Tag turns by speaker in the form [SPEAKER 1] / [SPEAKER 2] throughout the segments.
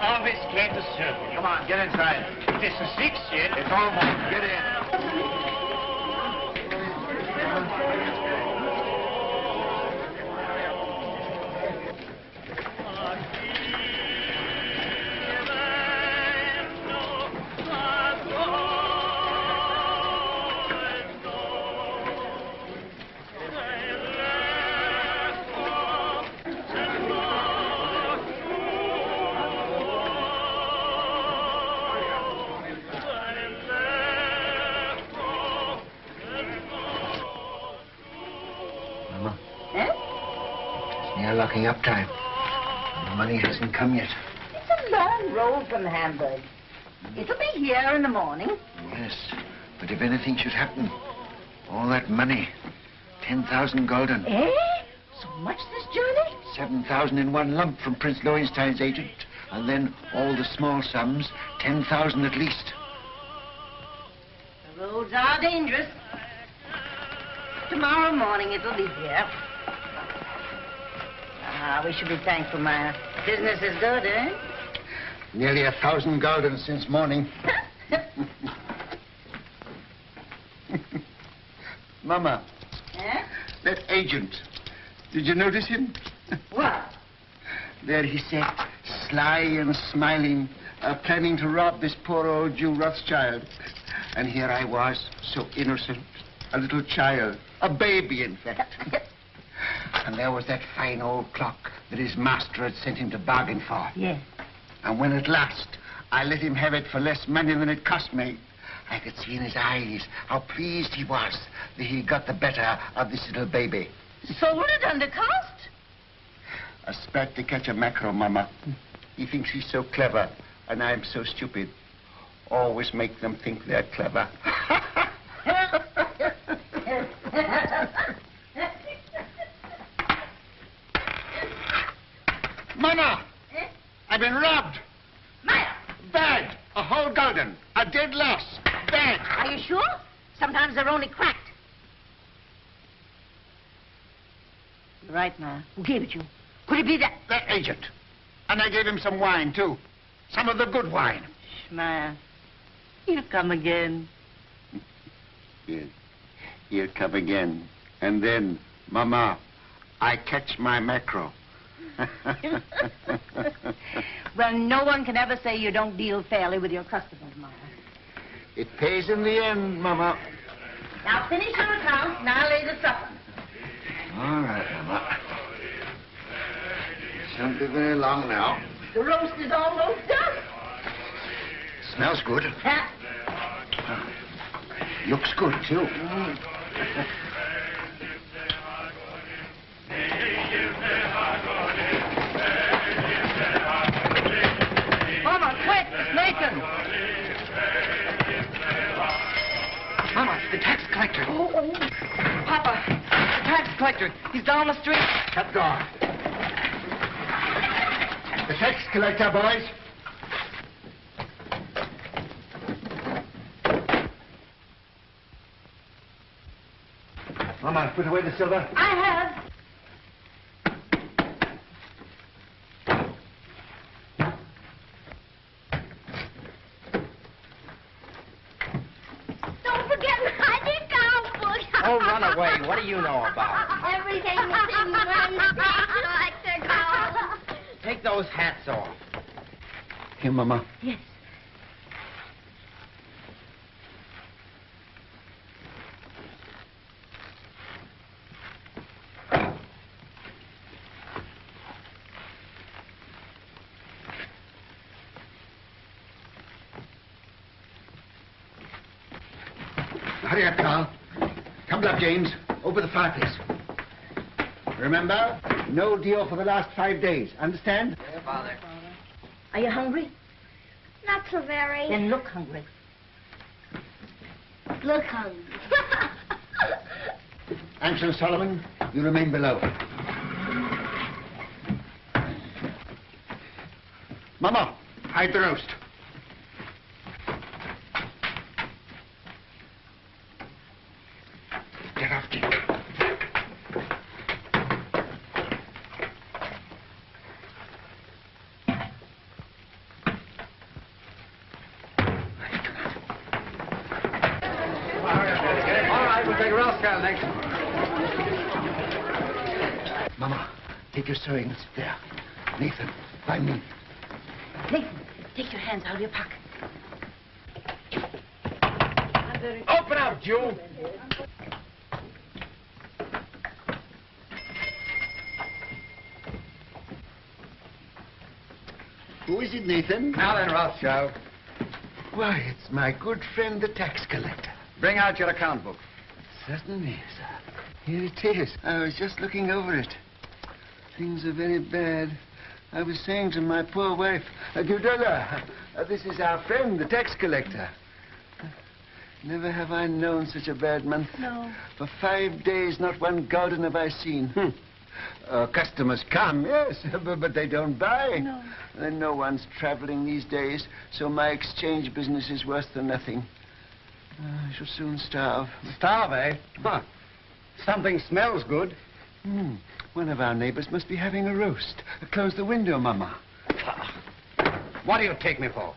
[SPEAKER 1] Always came to serve you. Come on, get inside. This is 6 yet. It's almost. Get in.
[SPEAKER 2] Locking up time. The money hasn't come yet.
[SPEAKER 3] It's a long road from Hamburg. It'll be here in the morning.
[SPEAKER 2] Yes, but if anything should happen, all that money, 10,000 gulden.
[SPEAKER 3] Eh? So much this journey?
[SPEAKER 2] 7,000 in one lump from Prince Lowenstein's agent. And then all the small sums, 10,000 at least.
[SPEAKER 3] The roads are dangerous. Tomorrow morning it'll be here. Ah, we should be thankful, Meyer. Business is good, eh?
[SPEAKER 2] Nearly 1,000 gulden since morning. Mama.
[SPEAKER 3] Eh?
[SPEAKER 2] That agent. Did you notice him?
[SPEAKER 3] What?
[SPEAKER 2] There he sat, sly and smiling, planning to rob this poor old Jew Rothschild. And here I was, so innocent, a little child, a baby, in fact. And there was that fine old clock that his master had sent him to bargain for.
[SPEAKER 3] Yes.
[SPEAKER 2] And when at last I let him have it for less money than it cost me, I could see in his eyes how pleased he was that he got the better of this little baby.
[SPEAKER 3] Sold it under cost?
[SPEAKER 2] A spat to catch a mackerel, Mama. He thinks he's so clever, and I'm so stupid. Always make them think they're clever. Mama!
[SPEAKER 3] Eh?
[SPEAKER 2] I've been robbed.
[SPEAKER 3] Meyer!
[SPEAKER 2] Bad. A whole gulden. A dead loss. Bad.
[SPEAKER 3] Are you sure? Sometimes they're only cracked. You're right, Meyer. Who gave it you? Could it be that?
[SPEAKER 2] That agent. And I gave him some wine, too. Some of the good wine.
[SPEAKER 3] Meyer, he'll come again.
[SPEAKER 2] Yes. He'll come again. And then, Mama, I catch my mackerel.
[SPEAKER 3] Well, no one can ever say you don't deal fairly with your customers, Meyer.
[SPEAKER 2] It pays in the end, Mama.
[SPEAKER 3] Now finish your account, and I'll lay the supper.
[SPEAKER 2] All right, Mama. It won't be very long now.
[SPEAKER 3] The roast is almost done.
[SPEAKER 2] Smells good.
[SPEAKER 3] Huh?
[SPEAKER 2] Looks good, too.
[SPEAKER 3] Mama, quick! Nathan!
[SPEAKER 2] Mama, the tax collector.
[SPEAKER 3] Oh.
[SPEAKER 4] Papa, the tax collector. He's down the street.
[SPEAKER 2] Shut the door. The tax collector, boys. Mama, put away the silver.
[SPEAKER 3] I have.
[SPEAKER 5] Don't forget my account book.
[SPEAKER 4] Oh, run away. What do you know about it?
[SPEAKER 5] Everything is in one collector goes.
[SPEAKER 4] Take those hats off.
[SPEAKER 2] Here, Mama.
[SPEAKER 3] Yes.
[SPEAKER 2] Hurry up, Carl. Tumble up, James. Over the fireplace. Remember, no deal for the last 5 days. Understand?
[SPEAKER 4] Yeah, Father.
[SPEAKER 3] Are you hungry?
[SPEAKER 5] Not so very.
[SPEAKER 3] Then look hungry.
[SPEAKER 5] Look hungry.
[SPEAKER 2] Ansel Solomon, you remain below. Mama, hide the roast. Get off, Jim.
[SPEAKER 6] We'll take Rothschild next.
[SPEAKER 2] Mama, take your sewing. There. Nathan, by me.
[SPEAKER 3] Nathan, take your hands out of your pocket.
[SPEAKER 6] Open up, Jew.
[SPEAKER 2] Who is it, Nathan?
[SPEAKER 6] Now then, Rothschild,
[SPEAKER 2] Why, it's my good friend, the tax collector.
[SPEAKER 6] bring out your account book.
[SPEAKER 2] Certainly, sir. Here it is. I was just looking over it. Things are very bad. I was saying to my poor wife, Gudula, this is our friend, the tax collector. Never have I known such a bad month.
[SPEAKER 3] No.
[SPEAKER 2] For 5 days, not one gulden have I seen. Customers come, yes, but they don't buy.
[SPEAKER 3] No.
[SPEAKER 2] And no one's traveling these days, so my exchange business is worse than nothing. I shall soon starve.
[SPEAKER 6] Starve, eh? Huh. Something smells good.
[SPEAKER 2] One of our neighbors must be having a roast. Close the window, Mama.
[SPEAKER 6] What do you take me for?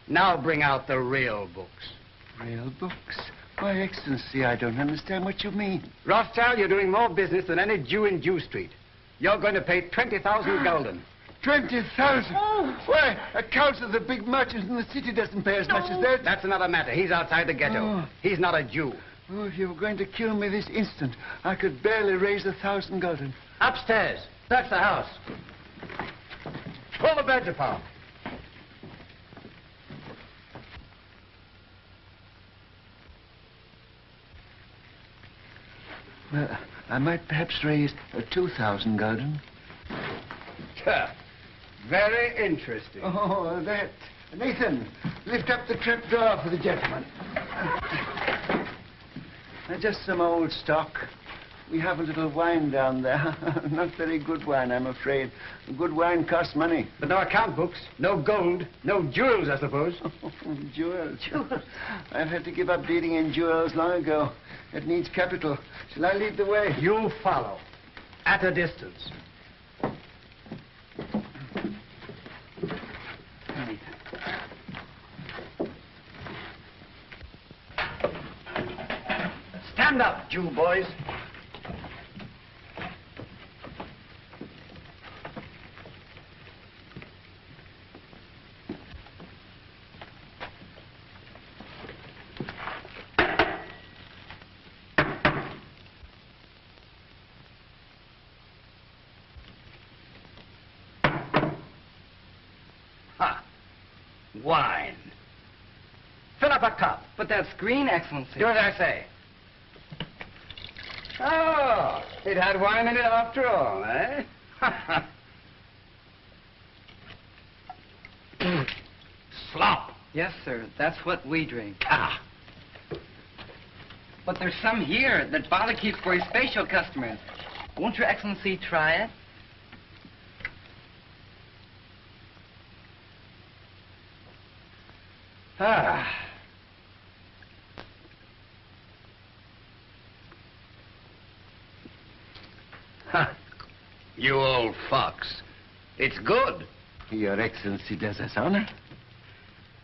[SPEAKER 6] Now bring out the real books.
[SPEAKER 2] Real books? Why, Excellency, I don't understand what you mean.
[SPEAKER 6] Rothschild, you're doing more business than any Jew in Jew Street. You're going to pay 20,000 gulden.
[SPEAKER 2] 20,000? Oh. Why, a council of the big merchants in the city doesn't pay as much as that.
[SPEAKER 6] That's another matter. He's outside the ghetto.
[SPEAKER 2] Oh.
[SPEAKER 6] He's not a Jew.
[SPEAKER 2] Oh, if you were going to kill me this instant, I could barely raise 1,000 gulden.
[SPEAKER 6] Upstairs. Search the house. Pull the beds apart.
[SPEAKER 2] Well, I might perhaps raise 2,000 gulden.
[SPEAKER 6] Very interesting.
[SPEAKER 2] Oh, that. Nathan, lift up the trap door for the gentleman. Just some old stock. We have a little wine down there. Not very good wine, I'm afraid. Good wine costs money.
[SPEAKER 6] But no account books, no gold, no jewels, I suppose.
[SPEAKER 2] Jewels. I've had to give up dealing in jewels long ago. It needs capital. Shall I lead the way?
[SPEAKER 6] You follow. At a distance. Stand up, Jew boys. Ha! Wine. Fill up a cup.
[SPEAKER 4] But that's green, Excellency.
[SPEAKER 6] Do as I say. Oh, it had wine in it after all, eh? Slop.
[SPEAKER 4] Yes, sir. That's what we drink.
[SPEAKER 6] Ah.
[SPEAKER 4] But there's some here that Father keeps for his special customers. Won't Your Excellency try it?
[SPEAKER 6] Ah. Huh. You old fox. It's good.
[SPEAKER 2] Your Excellency does us honor.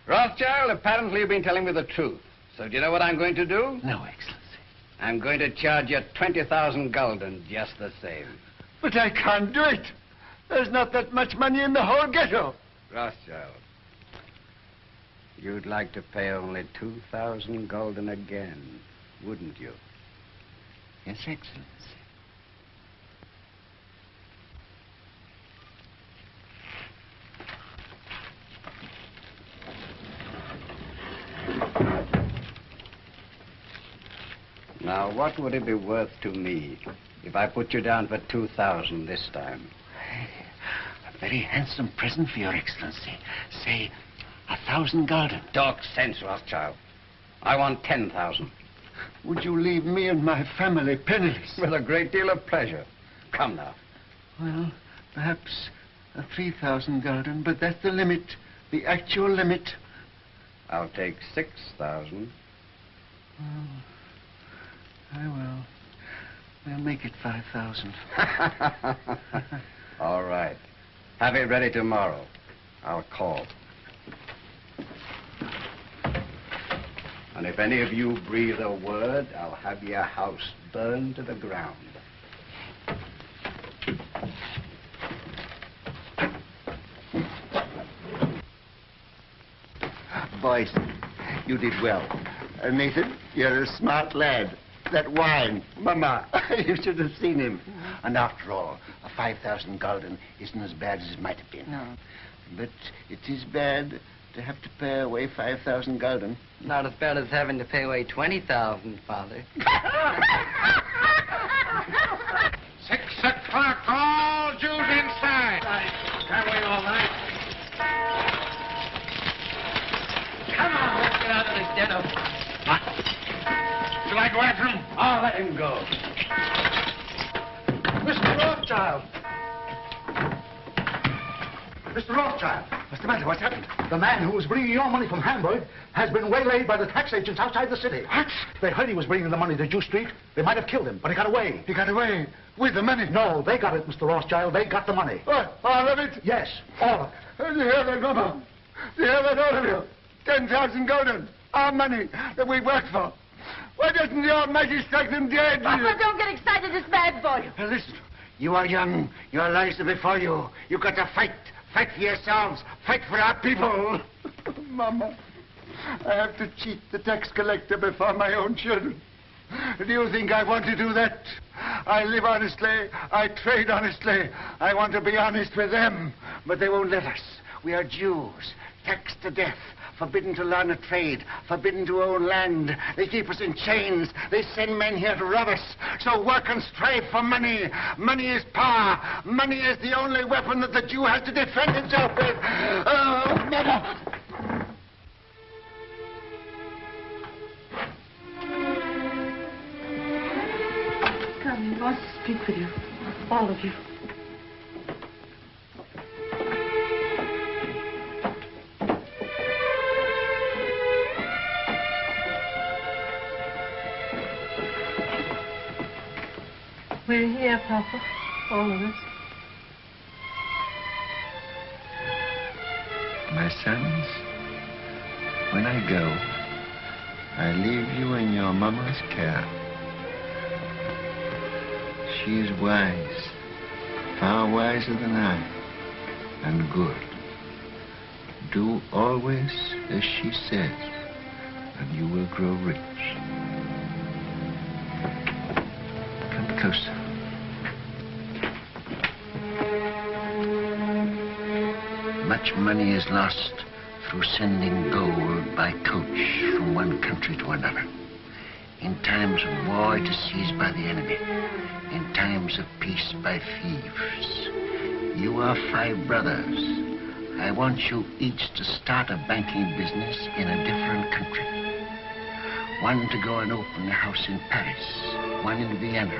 [SPEAKER 6] Rothschild, apparently you've been telling me the truth. So do you know what I'm going to do?
[SPEAKER 2] No, Excellency.
[SPEAKER 6] I'm going to charge you 20,000 gulden just the same.
[SPEAKER 2] But I can't do it. There's not that much money in the whole ghetto.
[SPEAKER 6] Rothschild, you'd like to pay only 2,000 gulden again, wouldn't you?
[SPEAKER 2] Yes, Excellency.
[SPEAKER 6] Now, what would it be worth to me if I put you down for 2,000 this time?
[SPEAKER 2] A very handsome present for Your Excellency. Say, 1,000 gulden.
[SPEAKER 6] Talk sense, Rothschild. I want 10,000.
[SPEAKER 2] Would you leave me and my family penniless?
[SPEAKER 6] With a great deal of pleasure. Come now.
[SPEAKER 2] Well, perhaps 3,000 gulden, but that's the limit. The actual limit.
[SPEAKER 6] I'll take 6,000.
[SPEAKER 2] Oh, I will. We'll make it 5,000.
[SPEAKER 6] All right. Have it ready tomorrow. I'll call. And if any of you breathe a word, I'll have your house burned to the ground.
[SPEAKER 2] Boys, you did well. Nathan, you're a smart lad. That wine, Mama, you should have seen him. And after all, a 5,000 gulden isn't as bad as it might have been.
[SPEAKER 3] No.
[SPEAKER 2] But it is bad to have to pay away 5,000 gulden.
[SPEAKER 4] Not as bad as having to pay away 20,000, Father.
[SPEAKER 1] 6 o'clock, all Jews inside. Can't wait all night.
[SPEAKER 4] Come on, let's get out of this ghetto.
[SPEAKER 1] Shall I go after him?
[SPEAKER 6] Oh, let him go.
[SPEAKER 7] Mr. Rothschild! Mr. Rothschild!
[SPEAKER 2] What's the matter? What's happened?
[SPEAKER 7] The man who was bringing your money from Hamburg has been waylaid by the tax agents outside the city.
[SPEAKER 2] What?
[SPEAKER 7] They heard he was bringing the money to Jew Street. They might have killed him, but he got away.
[SPEAKER 2] He got away with the money.
[SPEAKER 7] No, they got it, Mr. Rothschild. They got the money.
[SPEAKER 2] What? All of it?
[SPEAKER 7] Yes, all of it.
[SPEAKER 2] Do you hear that, Mama? Do you hear that, all of you? 10,000 gulden. Our money that we worked for. Why doesn't the Almighty strike them dead?
[SPEAKER 3] Papa, don't get excited. It's bad for you.
[SPEAKER 2] Now listen, you are young. Your lives are before you. You've got to fight. Fight for yourselves. Fight for our people. Mama, I have to cheat the tax collector before my own children. Do you think I want to do that? I live honestly. I trade honestly. I want to be honest with them. But they won't let us. We are Jews, taxed to death. Forbidden to learn a trade, forbidden to own land. They keep us in chains. They send men here to rob us. So work and strive for money. Money is power. Money is the only weapon that the Jew has to defend himself with. Oh, Mother!
[SPEAKER 3] Come, he wants to speak with you. All of you. We're here, Papa. All of us.
[SPEAKER 2] My sons, when I go, I leave you in your mama's care. She is wise, far wiser than I, and good. Do always as she says, and you will grow rich. Come closer. Much money is lost through sending gold by coach from one country to another. In times of war, it is seized by the enemy. In times of peace, by thieves. You are 5 brothers. I want you each to start a banking business in a different country. One to go and open a house in Paris, one in Vienna,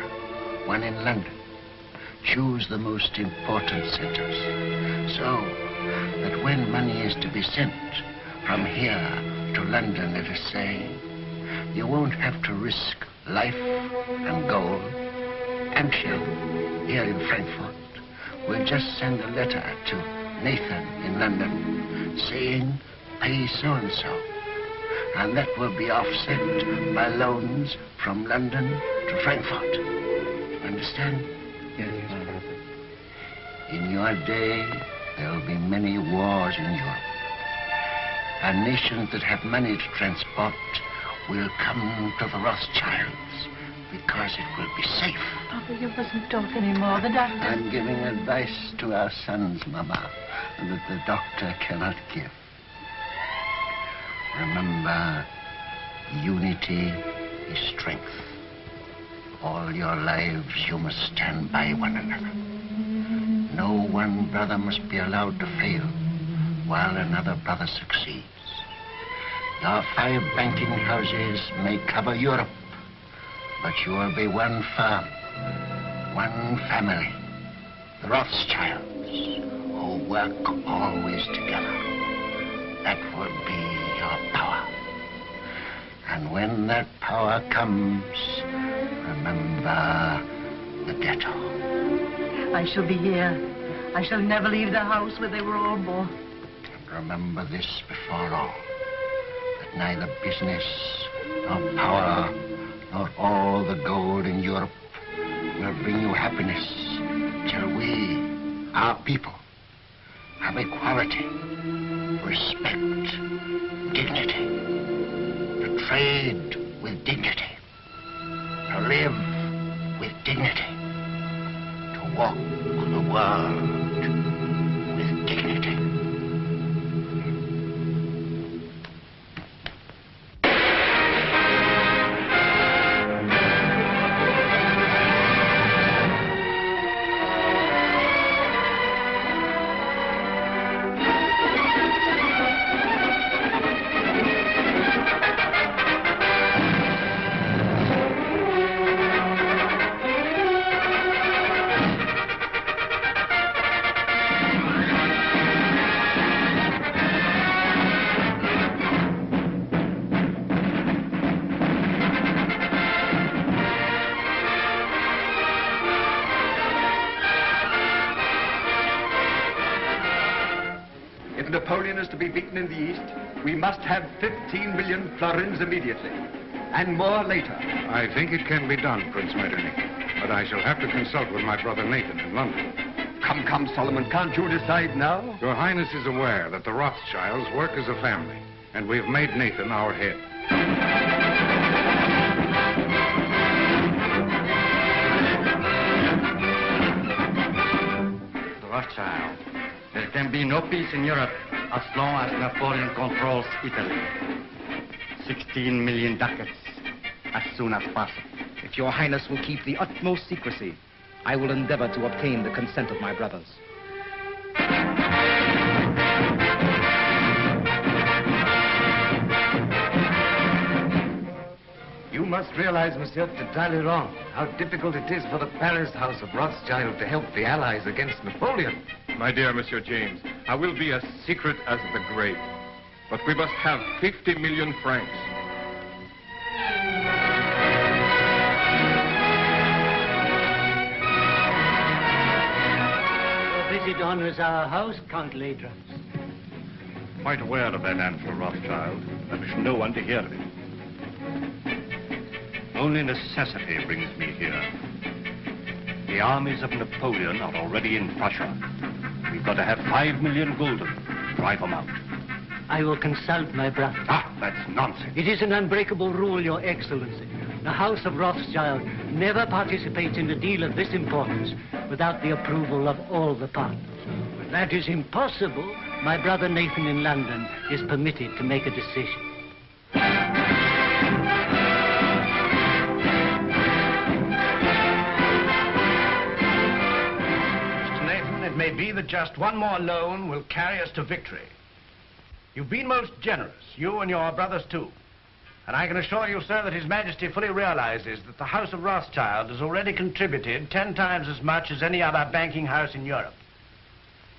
[SPEAKER 2] one in London. Choose the most important centers, so that when money is to be sent from here to London, let us say, you won't have to risk life and gold and shell here in Frankfurt. We'll just send a letter to Nathan in London saying, pay so-and-so. And that will be offset by loans from London to Frankfurt. Understand?
[SPEAKER 4] Yes.
[SPEAKER 2] In your day, there will be many wars in Europe. And nations that have money to transport will come to the Rothschilds because it will be safe.
[SPEAKER 3] Papa, you mustn't talk anymore. The doctor...
[SPEAKER 2] I'm giving advice to our sons, Mama, that the doctor cannot give. Remember, unity is strength. All your lives you must stand by one another. No one brother must be allowed to fail while another brother succeeds. Your 5 banking houses may cover Europe, but you will be one firm, one family, the Rothschilds, who work always together. That will be your power. And when that power comes, remember the ghetto.
[SPEAKER 3] I shall be here. I shall never leave the house where they were all born.
[SPEAKER 2] And remember this before all, that neither business nor power, nor all the gold in Europe will bring you happiness till we, our people, have equality, respect, dignity, to trade with dignity, to live with dignity, to walk the world with dignity.
[SPEAKER 8] Napoleon is to be beaten in the East, we must have 15 million florins immediately, and more later.
[SPEAKER 9] I think it can be done, Prince Metternich, but I shall have to consult with my brother Nathan in London.
[SPEAKER 8] Come, Solomon, can't you decide now?
[SPEAKER 9] Your Highness is aware that the Rothschilds work as a family, and we've made Nathan our head.
[SPEAKER 6] The Rothschild. There can be no peace in Europe as long as Napoleon controls Italy. 16 million ducats as soon as possible.
[SPEAKER 10] If your Highness will keep the utmost secrecy, I will endeavor to obtain the consent of my brothers.
[SPEAKER 8] You must realize, Monsieur, it's entirely wrong. How difficult it is for the Paris House of Rothschild to help the Allies against Napoleon.
[SPEAKER 9] My dear Monsieur James, I will be as secret as the grave, but we must have 50 million francs.
[SPEAKER 11] Your visit honors our house, Count Ladras.
[SPEAKER 9] Quite aware of that, Alfred Rothschild. I wish no one to hear of it. Only necessity brings me here. The armies of Napoleon are already in Prussia. We've got to have 5 million gulden to drive them out.
[SPEAKER 11] I will consult my brother.
[SPEAKER 9] Ah, that's nonsense.
[SPEAKER 11] It is an unbreakable rule, Your Excellency. The House of Rothschild never participates in a deal of this importance without the approval of all the partners. When that is impossible, my brother Nathan in London is permitted to make a decision.
[SPEAKER 1] It may be that just one more loan will carry us to victory. You've been most generous, you and your brothers too. And I can assure you, sir, that His Majesty fully realizes that the House of Rothschild has already contributed 10 times as much as any other banking house in Europe.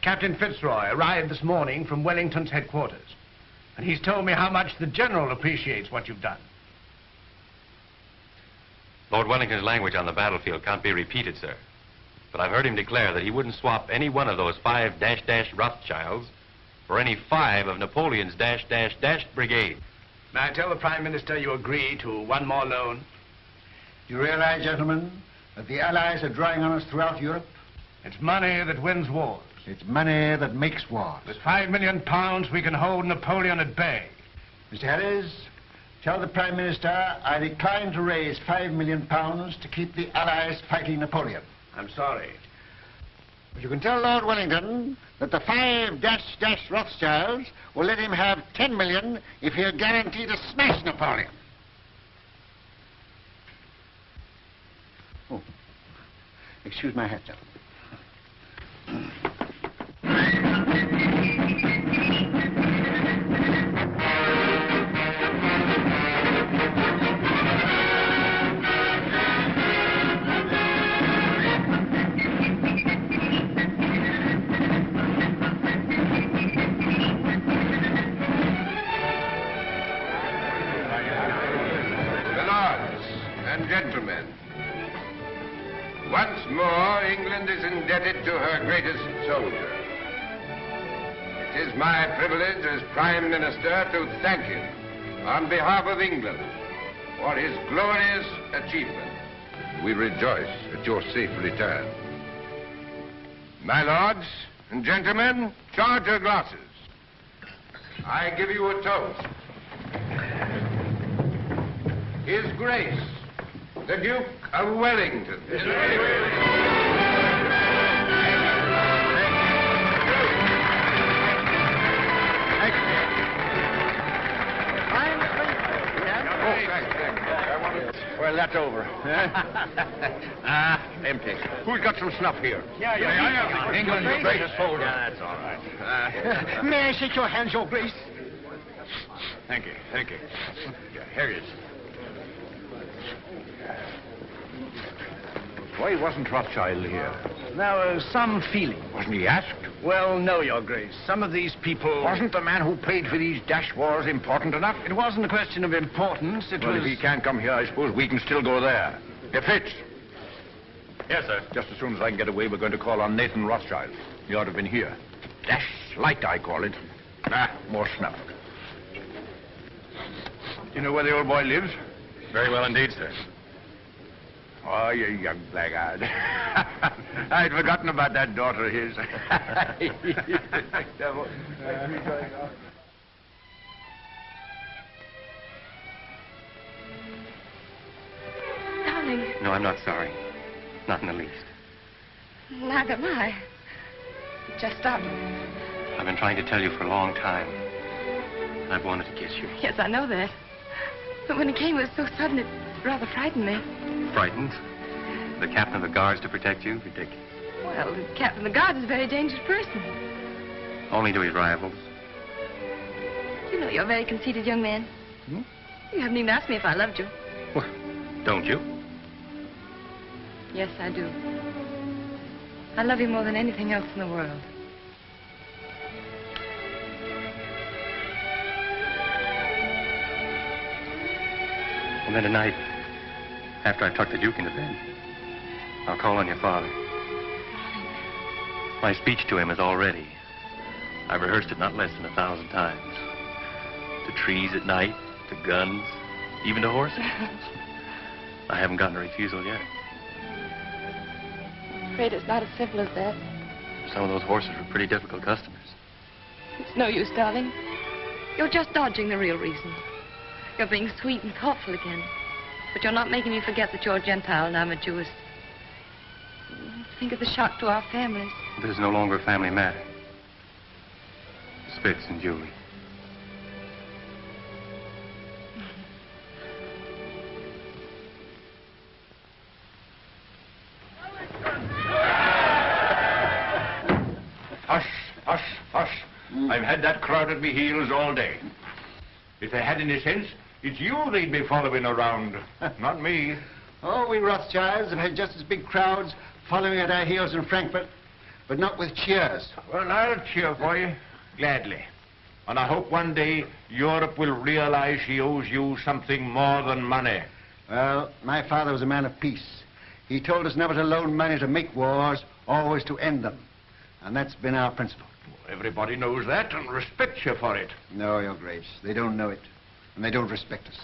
[SPEAKER 1] Captain Fitzroy arrived this morning from Wellington's headquarters, and he's told me how much the General appreciates what you've done.
[SPEAKER 12] Lord Wellington's language on the battlefield can't be repeated, sir. But I've heard him declare that he wouldn't swap any one of those 5 -- Rothschilds for any 5 of Napoleon's -- brigade.
[SPEAKER 1] May I tell the Prime Minister you agree to one more loan?
[SPEAKER 2] You realize, gentlemen, that the Allies are drawing on us throughout Europe?
[SPEAKER 1] It's money that wins wars.
[SPEAKER 2] It's money that makes wars.
[SPEAKER 1] With £5 million, we can hold Napoleon at bay.
[SPEAKER 2] Mr. Harris, tell the Prime Minister I decline to raise £5 million to keep the Allies fighting Napoleon.
[SPEAKER 1] I'm sorry.
[SPEAKER 2] But you can tell Lord Wellington that the 5 -- Rothschilds will let him have 10 million if he'll guarantee to smash Napoleon. Oh, excuse my hat, gentlemen.
[SPEAKER 13] Gentlemen, once more England is indebted to her greatest soldier. It is my privilege as Prime Minister to thank him on behalf of England for his glorious achievement. We rejoice at your safe return. My lords and gentlemen, charge your glasses. I give you a toast. His Grace, the Duke of Wellington.
[SPEAKER 1] Well, that's over. Empty. Who's got some snuff here?
[SPEAKER 13] Yeah.
[SPEAKER 1] England's greatest soldier. Yeah, that's all right.
[SPEAKER 2] May I shake your hands, Your Grace?
[SPEAKER 1] Thank you. Yeah, here it is. Why wasn't Rothschild here?
[SPEAKER 14] There was some feeling.
[SPEAKER 1] Wasn't he asked?
[SPEAKER 14] Well, no, Your Grace. Some of these people...
[SPEAKER 1] Wasn't the man who paid for these dash wars important enough?
[SPEAKER 14] It wasn't a question of importance. It was...
[SPEAKER 1] If he can't come here, I suppose we can still go there. If Fitz.
[SPEAKER 12] Yes, sir.
[SPEAKER 1] Just as soon as I can get away, we're going to call on Nathan Rothschild. He ought to have been here. Dash light, I call it. More snuff. You know where the old boy lives?
[SPEAKER 12] Very well indeed, sir.
[SPEAKER 1] Oh, you young blackguard. I'd forgotten about that daughter of his.
[SPEAKER 5] Darling,
[SPEAKER 12] No, I'm not sorry. Not in the least.
[SPEAKER 5] neither am I. Just stop.
[SPEAKER 12] I've been trying to tell you for a long time. I've wanted to kiss you.
[SPEAKER 5] Yes, I know that. But when it came, it was so sudden, it rather frightened me.
[SPEAKER 12] Frightened? The captain of the guards to protect you? Ridiculous.
[SPEAKER 5] Well, the captain of the guard is a very dangerous person.
[SPEAKER 12] Only to his rivals.
[SPEAKER 5] You know you're a very conceited young man.
[SPEAKER 12] Hmm?
[SPEAKER 5] You haven't even asked me if I loved you.
[SPEAKER 12] Well, don't you?
[SPEAKER 5] Yes, I do. I love you more than anything else in the world.
[SPEAKER 12] And then tonight, after I tuck the Duke into bed, I'll call on your father. My speech to him is all ready. I've rehearsed it not less than 1,000 times. To trees at night, to guns, even to horses. I haven't gotten a refusal yet.
[SPEAKER 5] I'm afraid it's not as simple as that.
[SPEAKER 12] Some of those horses were pretty difficult customers.
[SPEAKER 5] It's no use, darling. You're just dodging the real reason. You're being sweet and thoughtful again. But you're not making me forget that you're a Gentile and I'm a Jewess. Think of the shock to our families.
[SPEAKER 12] This is no longer a family matter. Spitz and Julie.
[SPEAKER 1] Hush. I've had that crowd at me heels all day. If they had any sense, it's you they'd be following around, not me.
[SPEAKER 2] Oh, we Rothschilds have had just as big crowds following at our heels in Frankfurt, but not with cheers.
[SPEAKER 1] Well, I'll cheer for you, gladly. And I hope one day Europe will realize she owes you something more than money.
[SPEAKER 2] Well, my father was a man of peace. He told us never to loan money to make wars, always to end them. And that's been our principle.
[SPEAKER 1] Everybody knows that and respects you for it.
[SPEAKER 2] No, Your Grace, they don't know it. And they don't respect us.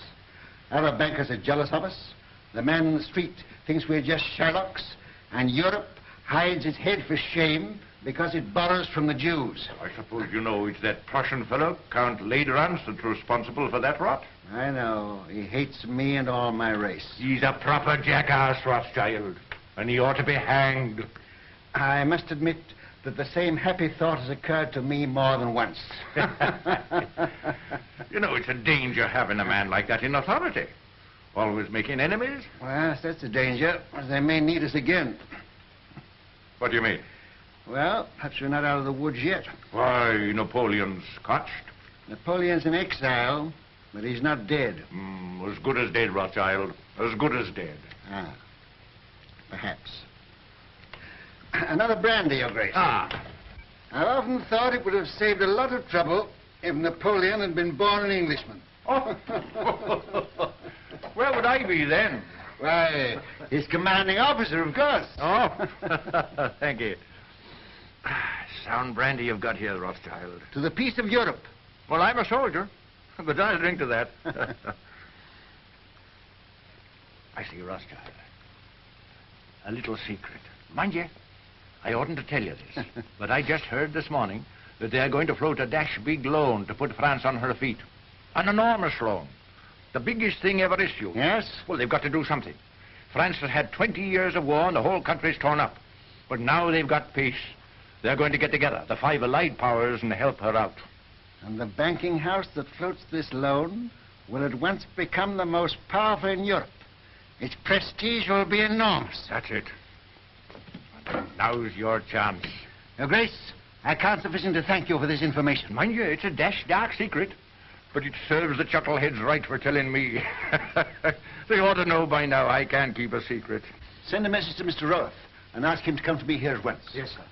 [SPEAKER 2] Our bankers are jealous of us. The man in the street thinks we're just Sherlocks. And Europe hides its head for shame because it borrows from the Jews.
[SPEAKER 1] I suppose you know it's that Prussian fellow, Count Lederance, that's responsible for that rot.
[SPEAKER 2] I know. He hates me and all my race.
[SPEAKER 1] He's a proper jackass, Rothschild. And he ought to be hanged.
[SPEAKER 2] I must admit that the same happy thought has occurred to me more than once.
[SPEAKER 1] You know, it's a danger having a man like that in authority. Always making enemies.
[SPEAKER 2] Well, that's a danger. They may need us again.
[SPEAKER 1] What do you mean?
[SPEAKER 2] Well, perhaps we're not out of the woods yet.
[SPEAKER 1] Why, Napoleon's scotched.
[SPEAKER 2] Napoleon's in exile, but he's not dead.
[SPEAKER 1] As good as dead, Rothschild. As good as dead.
[SPEAKER 2] Ah, perhaps. Another brandy, Your Grace.
[SPEAKER 1] Ah.
[SPEAKER 2] I've often thought it would have saved a lot of trouble if Napoleon had been born an Englishman.
[SPEAKER 1] Oh. Where would I be then?
[SPEAKER 2] Why, his commanding officer, of course.
[SPEAKER 1] Oh, thank you. Sound brandy you've got here, Rothschild.
[SPEAKER 2] To the peace of Europe.
[SPEAKER 1] Well, I'm a soldier, but I'll drink to that.
[SPEAKER 9] I see, Rothschild. A little secret. Mind you, I oughtn't to tell you this, but I just heard this morning that they're going to float a dash big loan to put France on her feet. An enormous loan. The biggest thing ever issued.
[SPEAKER 2] Yes?
[SPEAKER 9] Well, they've got to do something. France has had 20 years of war and the whole country's torn up. But now they've got peace. They're going to get together, the 5 allied powers, and help her out.
[SPEAKER 2] And the banking house that floats this loan will at once become the most powerful in Europe. Its prestige will be enormous.
[SPEAKER 9] That's it. Now's your chance.
[SPEAKER 2] Your Grace, I can't sufficient to thank you for this information.
[SPEAKER 9] Mind you, it's a dash dark secret. But it serves the chuckleheads right for telling me. They ought to know by now I can't keep a secret.
[SPEAKER 2] Send a message to Mr. Roth and ask him to come to me here at once.
[SPEAKER 9] Yes, sir.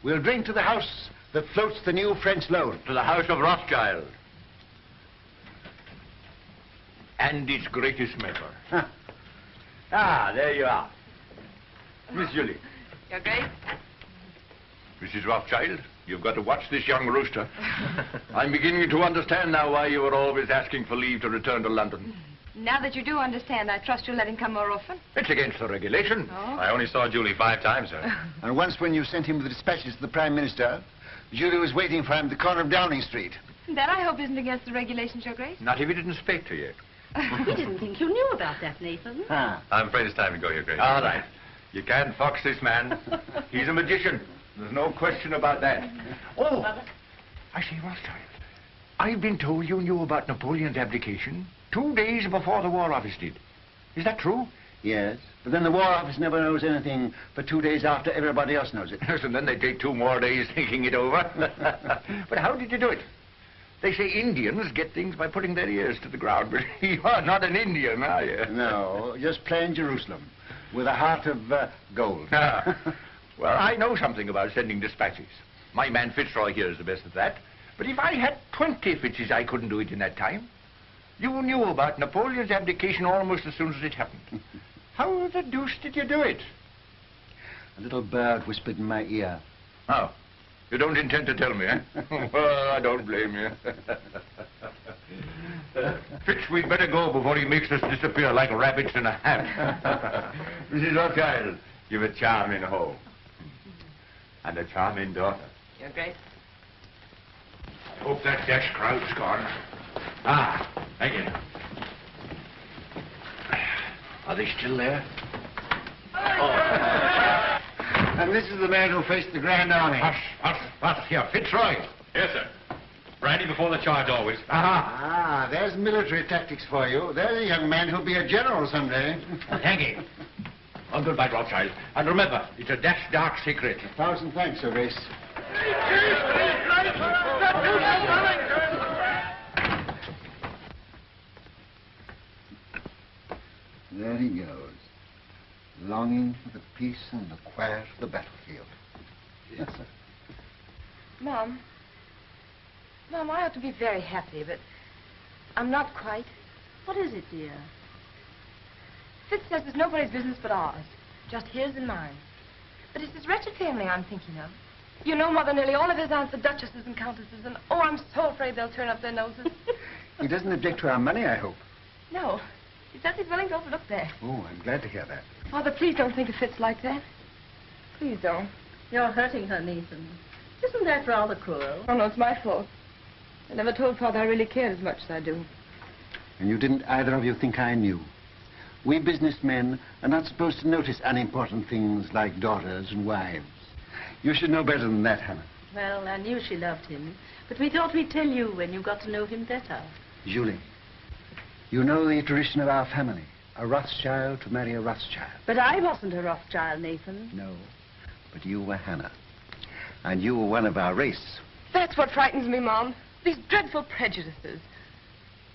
[SPEAKER 2] We'll drink to the house that floats the new French loan.
[SPEAKER 9] To the House of Rothschild. And its greatest member.
[SPEAKER 2] Huh.
[SPEAKER 9] Ah, there you are. Miss Julie.
[SPEAKER 5] Your Grace?
[SPEAKER 13] Mrs. Rothschild, you've got to watch this young rooster. I'm beginning to understand now why you were always asking for leave to return to London.
[SPEAKER 5] Now that you do understand, I trust you'll let him come more often.
[SPEAKER 9] It's against the regulation.
[SPEAKER 5] Oh.
[SPEAKER 12] I only saw Julie 5 times, sir.
[SPEAKER 2] And once when you sent him the dispatches to the Prime Minister, Julie was waiting for him at the corner of Downing Street.
[SPEAKER 5] That, I hope, isn't against the regulations, Your Grace.
[SPEAKER 9] Not if he didn't speak to you.
[SPEAKER 3] We didn't think you knew about that, Nathan.
[SPEAKER 2] Ah.
[SPEAKER 12] I'm afraid it's time to go, Your Grace.
[SPEAKER 9] All right. You can't fox this man. He's a magician. There's no question about that. Oh, I see, Rothschild. I've been told you knew about Napoleon's abdication 2 days before the War Office did. Is that true?
[SPEAKER 2] Yes, but then the War Office never knows anything for 2 days after everybody else knows it.
[SPEAKER 9] Yes, and then they take 2 more days thinking it over. But how did you do it? They say Indians get things by putting their ears to the ground, but you're not an Indian, are you?
[SPEAKER 2] No, just plain Jerusalem, with a heart of gold.
[SPEAKER 9] Ah. Well, I know something about sending dispatches. My man Fitzroy here is the best at that. But if I had 20 Fitzes, I couldn't do it in that time. You knew about Napoleon's abdication almost as soon as it happened. How the deuce did you do it?
[SPEAKER 2] A little bird whispered in my ear.
[SPEAKER 9] Oh, you don't intend to tell me, eh? Well, I don't blame you. Fitz, we'd better go before he makes us disappear like rabbits in a hat. Mrs. Rothschild, you've a charming home. And a charming daughter.
[SPEAKER 5] Your Grace.
[SPEAKER 9] Hope that dash crowd's gone. Ah, thank you. Are they still there?
[SPEAKER 2] And this is the man who faced the Grand Army.
[SPEAKER 9] Hush, here, Fitzroy.
[SPEAKER 12] Yes, sir. Brandy before the charge, always.
[SPEAKER 2] Ah, there's military tactics for you. There's a young man who'll be a general someday.
[SPEAKER 9] Thank you. Well, goodbye, Rothschild. And remember, it's a dash dark secret.
[SPEAKER 2] 1,000 thanks, Your Grace. There he goes, longing for the peace and the quiet of the battlefield. Yes, sir.
[SPEAKER 5] Mom, I ought to be very happy, but I'm not quite.
[SPEAKER 3] What is it, dear?
[SPEAKER 5] Fitz says it's nobody's business but ours, just his and mine. But it's this wretched family I'm thinking of. You know, Mother, nearly all of his aunts are duchesses and countesses, and oh, I'm so afraid they'll turn up their noses.
[SPEAKER 2] He doesn't object to our money, I hope.
[SPEAKER 5] No, he says he's willing to overlook that.
[SPEAKER 2] Oh, I'm glad to hear that.
[SPEAKER 5] Father, please don't think of Fitz like that. Please don't.
[SPEAKER 3] You're hurting her, Nathan. Isn't that rather cruel?
[SPEAKER 5] Oh, no, it's my fault. I never told Father I really cared as much as I do.
[SPEAKER 2] And you didn't either of you think I knew. We businessmen are not supposed to notice unimportant things like daughters and wives. You should know better than that, Hannah.
[SPEAKER 3] Well, I knew she loved him, but we thought we'd tell you when you got to know him better.
[SPEAKER 2] Julie, you know the tradition of our family. A Rothschild to marry a Rothschild.
[SPEAKER 3] But I wasn't a Rothschild, Nathan.
[SPEAKER 2] No, but you were Hannah. And you were one of our race.
[SPEAKER 5] That's what frightens me, Mom. These dreadful prejudices.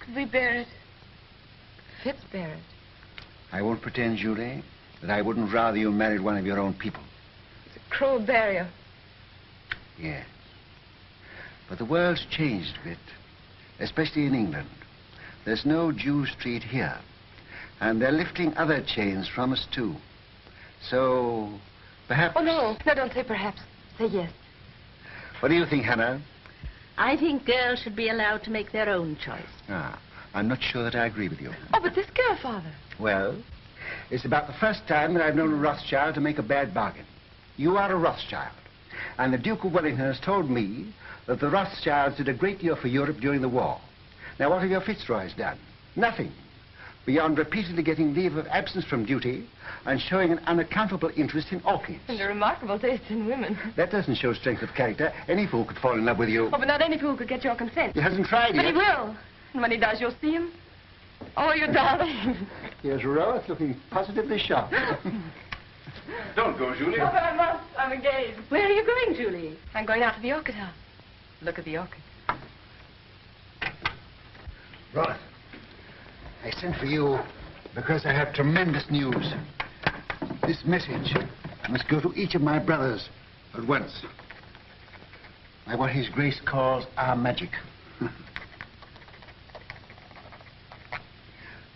[SPEAKER 5] Could we bear it? Could Fitz bear it?
[SPEAKER 2] I won't pretend, Julie, that I wouldn't rather you married one of your own people.
[SPEAKER 5] It's a cruel barrier.
[SPEAKER 2] Yes. But the world's changed a bit, especially in England. There's no Jew Street here. And they're lifting other chains from us, too. So, perhaps...
[SPEAKER 5] Oh, no. No, don't say perhaps. Say yes.
[SPEAKER 2] What do you think, Hannah?
[SPEAKER 3] I think girls should be allowed to make their own choice.
[SPEAKER 2] Ah, I'm not sure that I agree with you.
[SPEAKER 5] Oh, but this girl, Father.
[SPEAKER 2] Well, it's about the first time that I've known a Rothschild to make a bad bargain. You are a Rothschild. And the Duke of Wellington has told me that the Rothschilds did a great deal for Europe during the war. Now, what have your Fitzroys done? Nothing. Beyond repeatedly getting leave of absence from duty and showing an unaccountable interest in orchids.
[SPEAKER 5] And a remarkable taste in women.
[SPEAKER 2] That doesn't show strength of character. Any fool could fall in love with you.
[SPEAKER 5] Oh, but not any fool could get your consent.
[SPEAKER 2] He hasn't tried
[SPEAKER 5] But
[SPEAKER 2] yet.
[SPEAKER 5] he will. And when he does, you'll see him. Oh, you darling.
[SPEAKER 2] Here's Rose looking positively shocked.
[SPEAKER 9] Don't go, Julie.
[SPEAKER 5] Oh, but I must. I'm engaged. Where are you going, Julie? I'm going out to the orchid house. Look at the orchid.
[SPEAKER 2] Robert, I sent for you because I have tremendous news. This message must go to each of my brothers at once. By what His Grace calls our magic.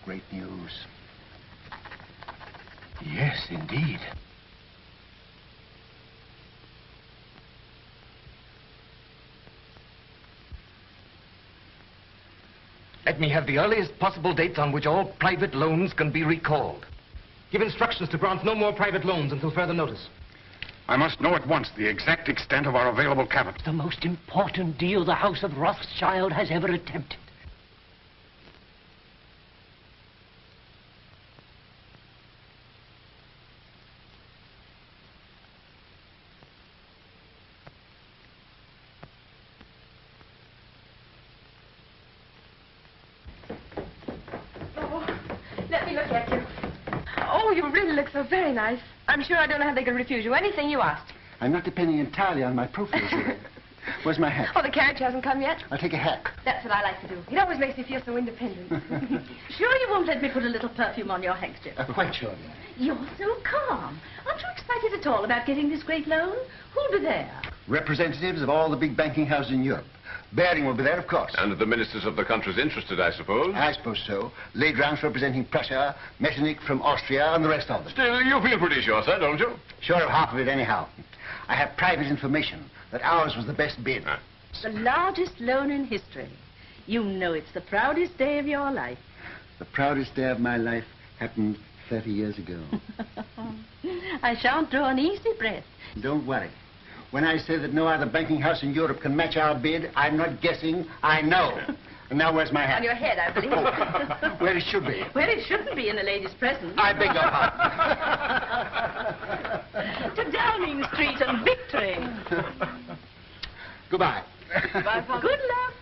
[SPEAKER 2] Great news. Yes, indeed.
[SPEAKER 8] Let me have the earliest possible dates on which all private loans can be recalled. Give instructions to grant no more private loans until further notice.
[SPEAKER 15] I must know at once the exact extent of our available capital.
[SPEAKER 11] The most important deal the House of Rothschild has ever attempted.
[SPEAKER 5] So very nice. I'm sure I don't know how they could refuse you anything you asked.
[SPEAKER 2] I'm not depending entirely on my profile. Where's my hat?
[SPEAKER 5] Oh, the carriage hasn't come yet?
[SPEAKER 2] I'll take a hack.
[SPEAKER 5] That's what I like to do. It always makes me feel so independent. Sure you won't let me put a little perfume on your handkerchief?
[SPEAKER 2] Quite sure.
[SPEAKER 3] You're so calm. Aren't you excited at all about getting this great loan? Who'll be there?
[SPEAKER 2] Representatives of all the big banking houses in Europe. Baring will be there, of course.
[SPEAKER 15] And the ministers of the countries interested, I suppose?
[SPEAKER 2] I suppose so. Legrand representing Prussia, Metternich from Austria, and the rest of them.
[SPEAKER 15] Still, you feel pretty sure, sir, don't you?
[SPEAKER 2] Sure of half of it, anyhow. I have private information that ours was the best bid.
[SPEAKER 3] The largest loan in history. You know it's the proudest day of your life.
[SPEAKER 2] The proudest day of my life happened 30 years ago.
[SPEAKER 3] I shan't draw an easy breath.
[SPEAKER 2] Don't worry. When I say that no other banking house in Europe can match our bid, I'm not guessing, I know. And now where's my hat?
[SPEAKER 3] On your head, I believe.
[SPEAKER 2] Where it should be.
[SPEAKER 3] Where it shouldn't be in a lady's presence.
[SPEAKER 2] I beg your pardon.
[SPEAKER 3] To Downing Street and victory.
[SPEAKER 2] Goodbye.
[SPEAKER 3] Goodbye, Father. Good luck.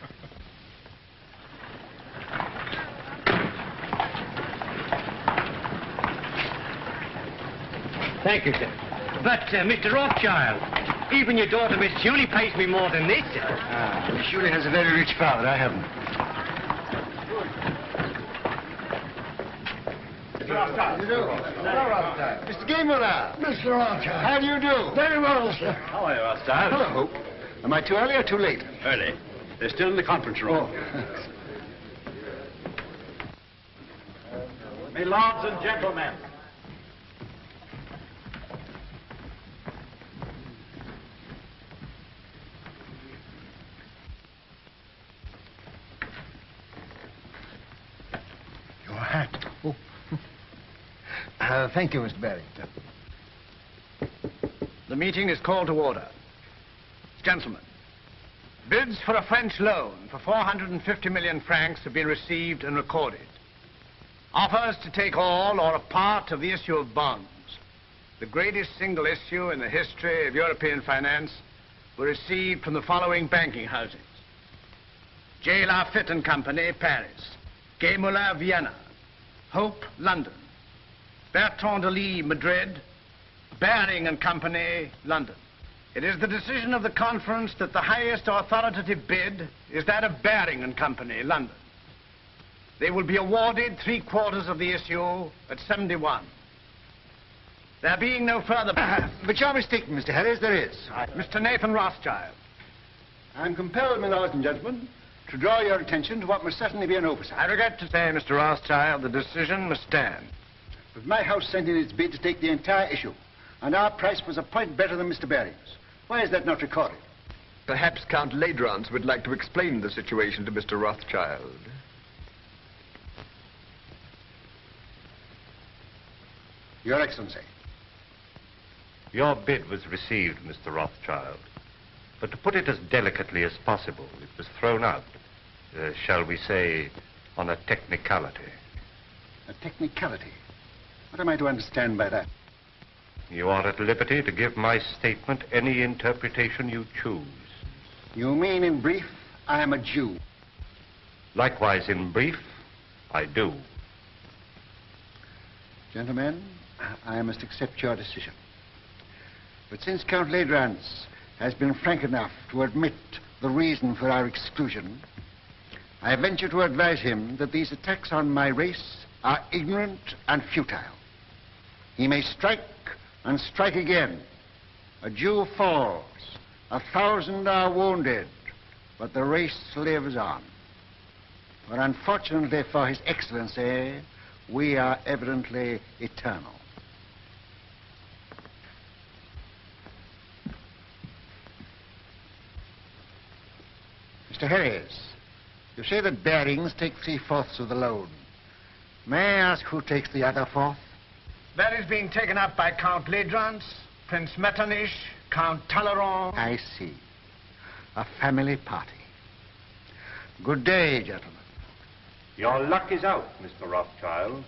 [SPEAKER 11] Thank you, sir. But, Mr. Rothschild, even your daughter, Miss Julie, pays me more than this, sir.
[SPEAKER 2] Julie has a very rich father. I haven't. Mr. Gameler.
[SPEAKER 7] Mr. Rothschild.
[SPEAKER 2] How do you do?
[SPEAKER 7] Very well, sir.
[SPEAKER 1] How are you, Rothschild?
[SPEAKER 2] Hello. Am I too early or too late?
[SPEAKER 1] Early. They're still in the conference room. My lords and gentlemen.
[SPEAKER 2] Your hat. Oh. Thank you, Mr. Barrington.
[SPEAKER 14] The meeting is called to order. Gentlemen, bids for a French loan for 450 million francs have been received and recorded. Offers to take all or a part of the issue of bonds, the greatest single issue in the history of European finance, were received from the following banking houses. J. Lafitte and Company, Paris. Gay Muller, Vienna. Hope, London. Bertrand de Lis, Madrid. Baring and Company, London. It is the decision of the conference that the highest authoritative bid is that of Baring and Company, London. They will be awarded 3/4 of the issue at 71. There being no further...
[SPEAKER 2] But you're mistaken, Mr. Harris, there is.
[SPEAKER 14] Mr. Nathan Rothschild.
[SPEAKER 2] I'm compelled, my lords and gentlemen, to draw your attention to what must certainly be an oversight.
[SPEAKER 14] I regret to say, Mr. Rothschild, the decision must stand.
[SPEAKER 2] But my house sent in its bid to take the entire issue, and our price was a point better than Mr. Baring's. Why is that not recorded?
[SPEAKER 16] Perhaps Count Ledrance would like to explain the situation to Mr. Rothschild.
[SPEAKER 2] Your Excellency.
[SPEAKER 16] Your bid was received, Mr. Rothschild. But to put it as delicately as possible, it was thrown out, shall we say, on a technicality.
[SPEAKER 2] A technicality? What am I to understand by that?
[SPEAKER 16] You are at liberty to give my statement any interpretation you choose.
[SPEAKER 2] You mean, in brief, I am a Jew?
[SPEAKER 16] Likewise, in brief, I do.
[SPEAKER 2] Gentlemen, I must accept your decision. But since Count Ledrans has been frank enough to admit the reason for our exclusion, I venture to advise him that these attacks on my race are ignorant and futile. He may strike and strike again. A Jew falls, 1,000 are wounded, but the race lives on. But unfortunately for His Excellency, we are evidently eternal. Mr. Harris, you say that Barings take 3/4 of the loan. May I ask who takes the other 1/4?
[SPEAKER 14] That is being taken up by Count Ledrans, Prince Metternich, Count Talleyrand.
[SPEAKER 2] I see. A family party. Good day, gentlemen.
[SPEAKER 16] Your luck is out, Mr. Rothschild.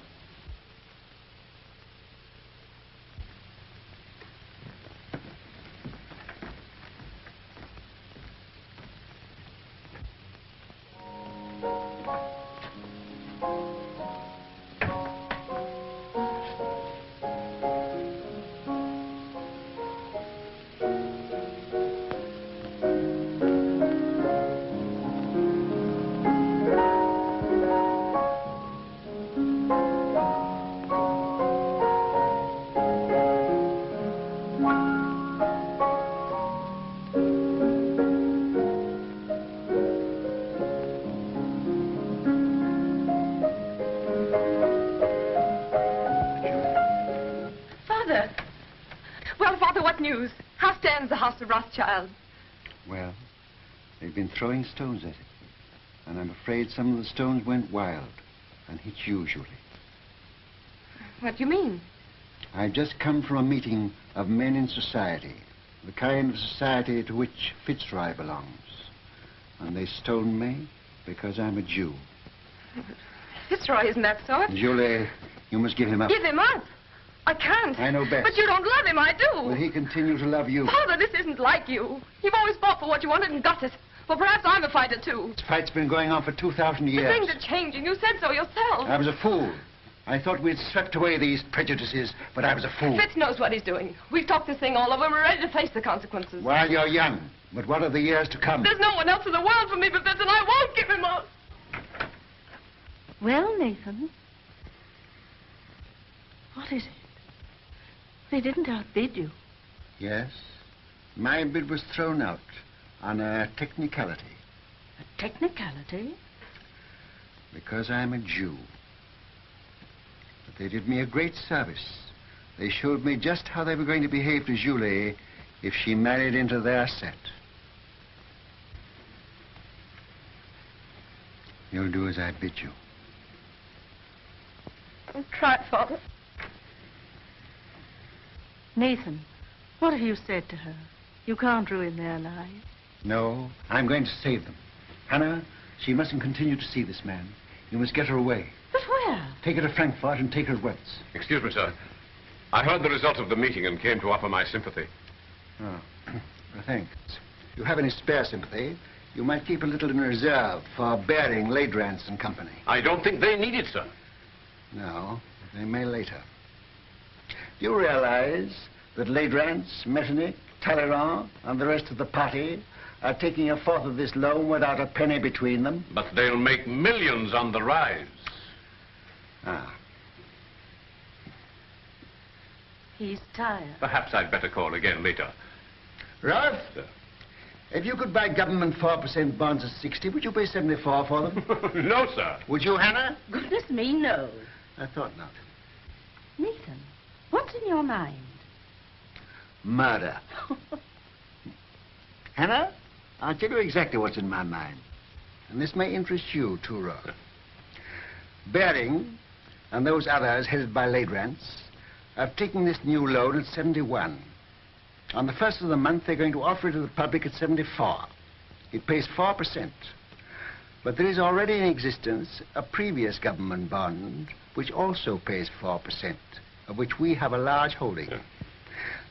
[SPEAKER 5] The House of Rothschild.
[SPEAKER 2] Well, they've been throwing stones at it. And I'm afraid some of the stones went wild and hit you, Julie.
[SPEAKER 5] What do you mean?
[SPEAKER 2] I've just come from a meeting of men in society, the kind of society to which Fitzroy belongs. And they stoned me because I'm a Jew.
[SPEAKER 5] Fitzroy isn't that sort.
[SPEAKER 2] Julie, you must give him up.
[SPEAKER 5] Give him up? I can't.
[SPEAKER 2] I know best.
[SPEAKER 5] But you don't love him, I do.
[SPEAKER 2] Will he continue to love you?
[SPEAKER 5] Father, this isn't like you. You've always fought for what you wanted and got it. Well, perhaps I'm a fighter, too.
[SPEAKER 2] This fight's been going on for 2,000 years.
[SPEAKER 5] But things are changing. You said so yourself.
[SPEAKER 2] I was a fool. I thought we'd swept away these prejudices, but I was a fool.
[SPEAKER 5] Fitz knows what he's doing. We've talked this thing all over. We're ready to face the consequences.
[SPEAKER 2] While you're young. But what are the years to come?
[SPEAKER 5] There's no one else in the world for me but Fitz, and I won't give him up.
[SPEAKER 3] Well, Nathan, what is it? They didn't outbid you.
[SPEAKER 2] Yes. My bid was thrown out on a technicality.
[SPEAKER 3] A technicality?
[SPEAKER 2] Because I'm a Jew. But they did me a great service. They showed me just how they were going to behave to Julie if she married into their set. You'll do as I bid you.
[SPEAKER 5] I'll try, Father.
[SPEAKER 3] Nathan, what have you said to her? You can't ruin their lives.
[SPEAKER 2] No, I'm going to save them. Hannah, she mustn't continue to see this man. You must get her away.
[SPEAKER 3] But where?
[SPEAKER 2] Take her to Frankfurt and take her west.
[SPEAKER 15] Excuse me, sir. I heard the result of the meeting and came to offer my sympathy.
[SPEAKER 2] Oh, well, thanks. If you have any spare sympathy, you might keep a little in reserve for Baring, Ledrans and Company.
[SPEAKER 15] I don't think they need it, sir.
[SPEAKER 2] No, they may later. You realize that Ledrans, Metternich, Talleyrand, and the rest of the party are taking 1/4 of this loan without a penny between them?
[SPEAKER 15] But they'll make millions on the rise.
[SPEAKER 2] Ah.
[SPEAKER 3] He's tired.
[SPEAKER 15] Perhaps I'd better call again later.
[SPEAKER 2] Roth, if you could buy government 4% bonds at 60, would you pay 74 for them?
[SPEAKER 15] No, sir.
[SPEAKER 2] Would you, Hannah?
[SPEAKER 3] Goodness me, no.
[SPEAKER 2] I thought not.
[SPEAKER 3] Nathan, what's in your mind?
[SPEAKER 2] Murder. Hannah, I'll tell you exactly what's in my mind. And this may interest you, too, Roth. Baring and those others headed by Ledrans I've taken this new loan at 71. On the 1st of the month, they're going to offer it to the public at 74. It pays 4%. But there is already in existence a previous government bond which also pays 4%, of which we have a large holding. Yeah.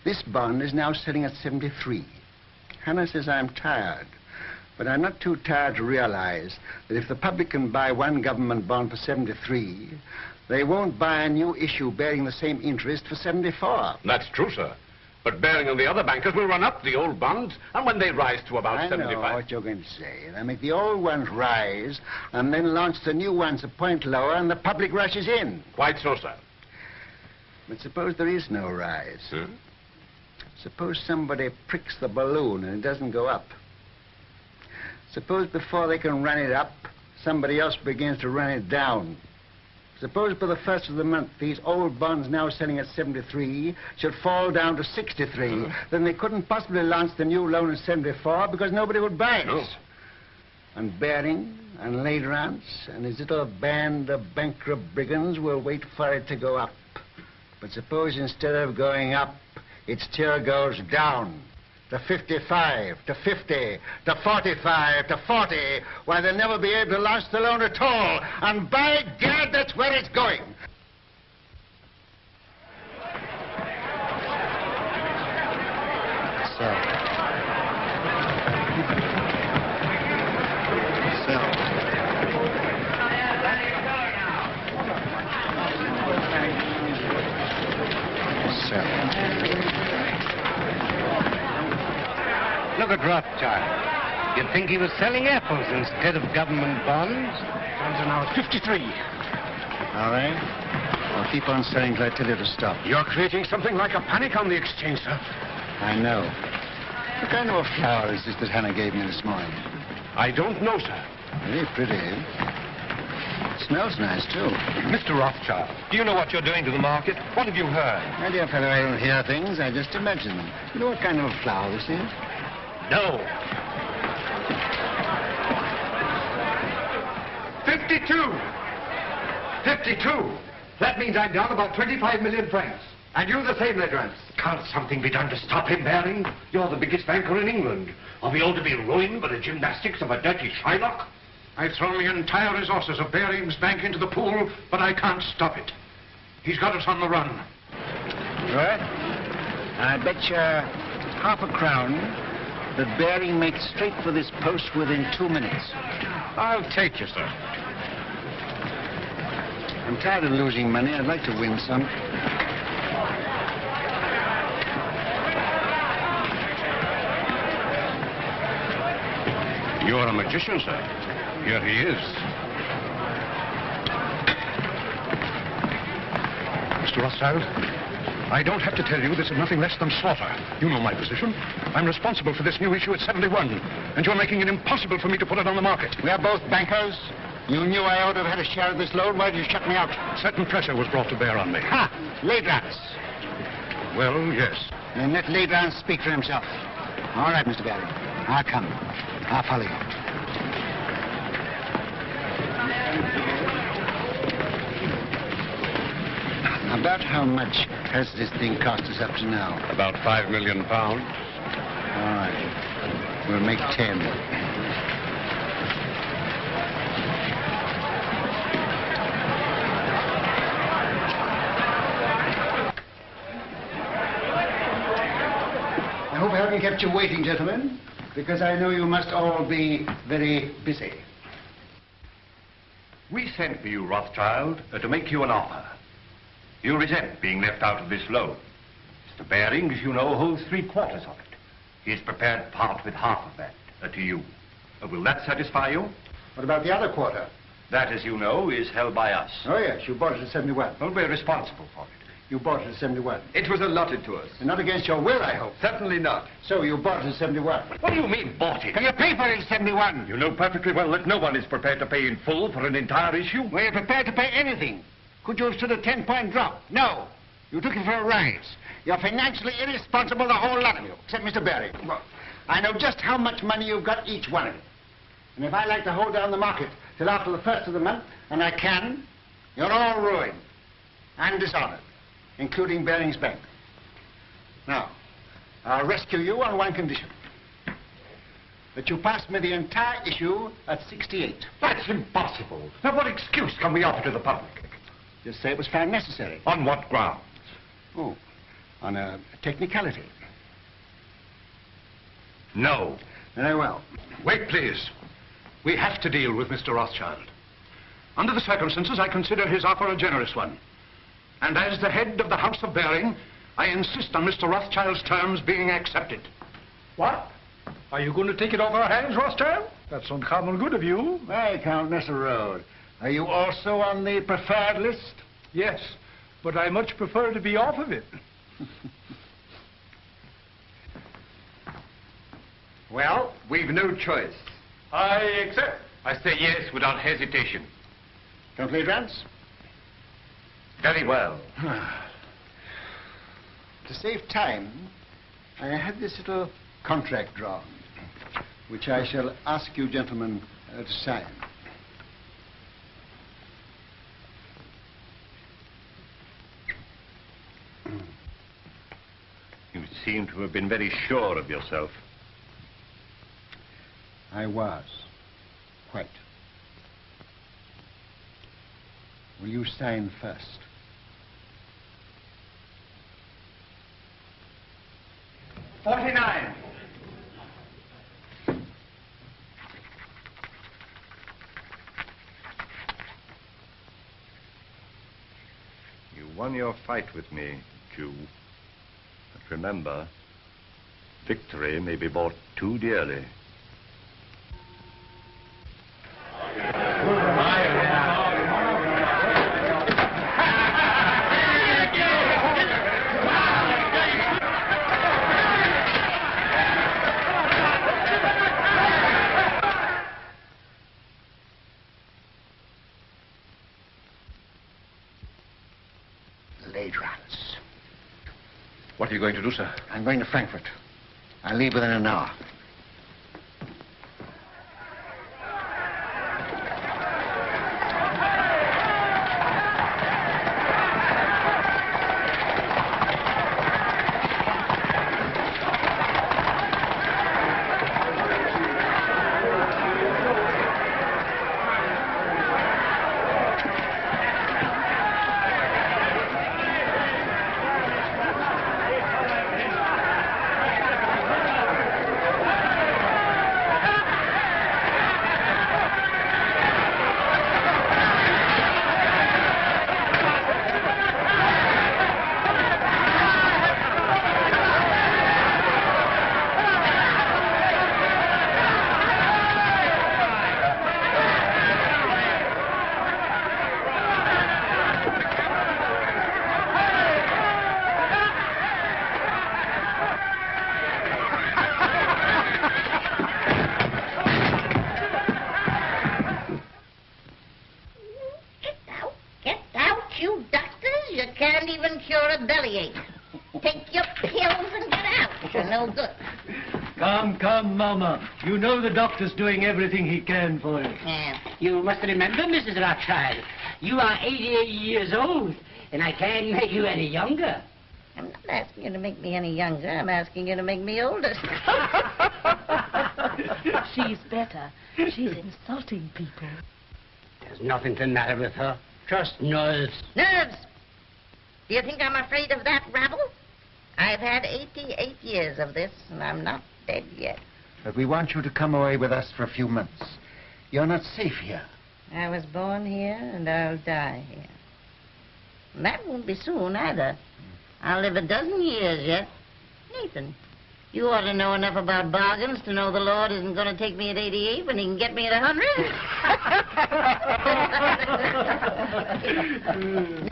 [SPEAKER 2] This bond is now selling at 73. Hannah says I'm tired, but I'm not too tired to realize that if the public can buy one government bond for 73, they won't buy a new issue bearing the same interest for 74.
[SPEAKER 15] That's true, sir. But Baring and the other bankers will run up the old bonds, and when they rise to about 75...
[SPEAKER 2] I know what you're going to say. They'll make the old ones rise, and then launch the new ones a point lower, and the public rushes in.
[SPEAKER 15] Quite so, sir.
[SPEAKER 2] But suppose there is no rise. Suppose somebody pricks the balloon and it doesn't go up. Suppose before they can run it up, somebody else begins to run it down. Suppose by the 1st of the month, these old bonds now selling at 73 should fall down to 63. Then they couldn't possibly launch the new loan at 74 because nobody would buy it. No. And Baring and Ladrans and his little band of bankrupt brigands will wait for it to go up. But suppose instead of going up, it still goes down. To 55, to 50, to 45, to 40, why they'll never be able to launch the loan at all. And by God, that's where it's going.
[SPEAKER 11] Look at Rothschild. You'd think he was selling apples instead of government bonds.
[SPEAKER 7] Bonds are now at 53.
[SPEAKER 2] All right. I'll keep on selling till I tell you to stop.
[SPEAKER 7] You're creating something like a panic on the exchange, sir.
[SPEAKER 2] I know. What kind of a flower is this that Hannah gave me this morning?
[SPEAKER 7] I don't know, sir.
[SPEAKER 2] Very pretty. It smells nice, too.
[SPEAKER 15] Mr. Rothschild, do you know what you're doing to the market? What have you heard?
[SPEAKER 2] My dear fellow, I don't hear things. I just imagine them. You know what kind of a flower this is?
[SPEAKER 7] No. 52. 52. That means I'm down about 25 million francs. And you the same, Ladrans.
[SPEAKER 16] Can't something be done to stop him, Baring? You're the biggest banker in England. Are we all to be ruined by the gymnastics of a dirty Shylock?
[SPEAKER 7] I've thrown the entire resources of Baring's bank into the pool, but I can't stop it. He's got us on the run.
[SPEAKER 2] Right. I bet you half a crown that Baring makes straight for this post within 2 minutes.
[SPEAKER 15] I'll take you, sir.
[SPEAKER 2] I'm tired of losing money. I'd like to win some.
[SPEAKER 15] You're a magician, sir. Here he is.
[SPEAKER 7] Mr. Rothschild, I don't have to tell you this is nothing less than slaughter. You know my position. I'm responsible for this new issue at 71, and you're making it impossible for me to put it on the market.
[SPEAKER 2] We are both bankers. You knew I ought to have had a share of this loan. Why did you shut me out?
[SPEAKER 7] Certain pressure was brought to bear on me.
[SPEAKER 2] Ha! Ladrans.
[SPEAKER 7] Well, yes.
[SPEAKER 2] Then let Ladrans speak for himself. All right, Mr. Baring. I'll come. I'll follow you. About how much has this thing cost us up to now?
[SPEAKER 15] About £5 million.
[SPEAKER 2] All right. We'll make 10. I hope I haven't kept you waiting, gentlemen, because I know you must all be very busy.
[SPEAKER 16] We sent for you, Rothschild, to make you an offer. You resent being left out of this loan. Mr. Baring, as you know, holds 3/4 of it. He is prepared to part with half of that to you. Will that satisfy you?
[SPEAKER 2] What about the other quarter?
[SPEAKER 16] That, as you know, is held by us.
[SPEAKER 2] Oh, yes, you bought it at 71.
[SPEAKER 16] Well, we're responsible for it.
[SPEAKER 2] You bought it at 71.
[SPEAKER 14] It was allotted to us.
[SPEAKER 2] And not against your will, I hope.
[SPEAKER 14] Certainly not.
[SPEAKER 2] So you bought it at 71.
[SPEAKER 16] What do you mean, bought it?
[SPEAKER 2] Can you pay for it at 71?
[SPEAKER 16] You know perfectly well that no one is prepared to pay in full for an entire issue.
[SPEAKER 2] Were you prepared to pay anything? Could you have stood a 10-point drop? No. You took it for a rise. You're financially irresponsible, the whole lot of you, except Mr. Baring. Well, I know just how much money you've got, each one of you. And if I like to hold down the market till after the 1st of the month, and I can, you're all ruined and dishonored. including Baring's Bank. Now, I'll rescue you on one condition. That you pass me the entire issue at 68.
[SPEAKER 7] That's impossible. Now, what excuse can we offer to the public?
[SPEAKER 2] Just say it was found necessary.
[SPEAKER 7] On what grounds?
[SPEAKER 2] Oh, on a technicality.
[SPEAKER 7] No.
[SPEAKER 2] Very well.
[SPEAKER 7] Wait, please. We have to deal with Mr. Rothschild. Under the circumstances, I consider his offer a generous one. And as the head of the House of Baring, I insist on Mr. Rothschild's terms being accepted.
[SPEAKER 14] What? Are you going to take it off our hands, Rothschild? That's uncommon good of you.
[SPEAKER 2] Hey, Count Nesselrode. Are you also on the preferred list?
[SPEAKER 14] Yes, but I much prefer to be off of it.
[SPEAKER 7] Well, we've no choice.
[SPEAKER 14] I accept.
[SPEAKER 7] I say yes without hesitation.
[SPEAKER 2] Complete rents?
[SPEAKER 7] Very well.
[SPEAKER 2] To save time, I had this little contract drawn, which I shall ask you gentlemen to sign.
[SPEAKER 16] You seem to have been very sure of yourself.
[SPEAKER 2] I was. Quite. Will you sign first?
[SPEAKER 14] $49.
[SPEAKER 16] You won your fight with me, Jew. But remember, victory may be bought too dearly.
[SPEAKER 7] What are you going to do, sir?
[SPEAKER 2] I'm going to Frankfurt. I'll leave within an hour.
[SPEAKER 11] Come, Mama. You know the doctor's doing everything he can for you.
[SPEAKER 17] Yeah. You must remember, Mrs. Rothschild, you are 88 years old, and I can't make you any younger.
[SPEAKER 18] I'm not asking you to make me any younger. I'm asking you to make me older.
[SPEAKER 3] She's better. She's insulting people.
[SPEAKER 17] There's nothing the matter with her. Just nerves.
[SPEAKER 18] Nerves! Do you think I'm afraid of that rabble? I've had 88 years of this, and I'm not dead yet.
[SPEAKER 2] But we want you to come away with us for a few months. You're not safe here.
[SPEAKER 18] I was born here, and I'll die here. And that won't be soon, either. I'll live a dozen years yet. Nathan, you ought to know enough about bargains to know the Lord isn't going to take me at 88 when he can get me at 100.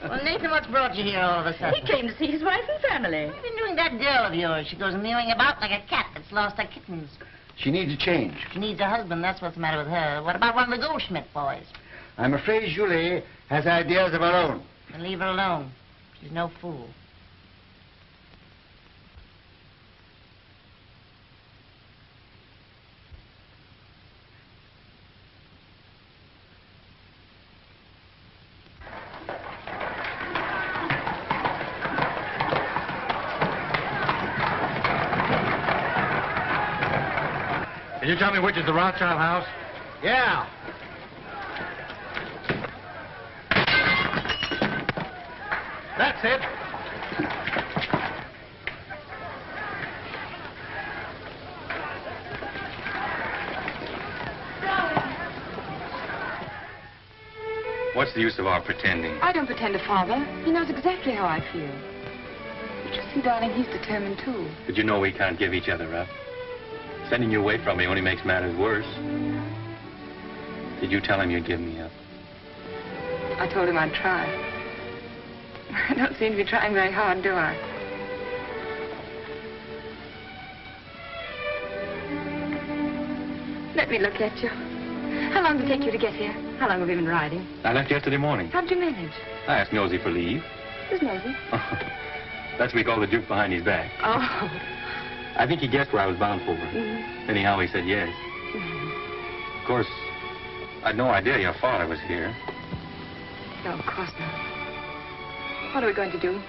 [SPEAKER 18] Well, Nathan, what's brought you here all of a sudden?
[SPEAKER 3] He came to see his wife and family.
[SPEAKER 18] What have you been doing that girl of yours? She goes mewing about like a cat that's lost her kittens.
[SPEAKER 2] She needs a change.
[SPEAKER 18] She needs a husband, that's what's the matter with her. What about one of the Goldschmidt boys?
[SPEAKER 2] I'm afraid Julie has ideas of her own.
[SPEAKER 18] Then leave her alone. She's no fool.
[SPEAKER 16] Can you tell me which is the Rothschild house?
[SPEAKER 14] Yeah. That's it.
[SPEAKER 12] What's the use of our pretending?
[SPEAKER 5] I don't pretend to Father. He knows exactly how I feel. But you see, darling, he's determined, too.
[SPEAKER 12] But you know we can't give each other up. Sending you away from me only makes matters worse. Did you tell him you'd give me up?
[SPEAKER 5] I told him I'd try. I don't seem to be trying very hard, do I? Let me look at you. How long did it take you to get here? How long have you been riding?
[SPEAKER 12] I left yesterday morning.
[SPEAKER 5] How'd you manage?
[SPEAKER 12] I asked Nosy for leave.
[SPEAKER 5] Who's Nosy?
[SPEAKER 12] That's what we call the Duke behind his back.
[SPEAKER 5] Oh.
[SPEAKER 12] I think he guessed where I was bound for. Anyhow, he said yes. Of course, I'd no idea your father was here.
[SPEAKER 5] No, of course not. What are we going to do?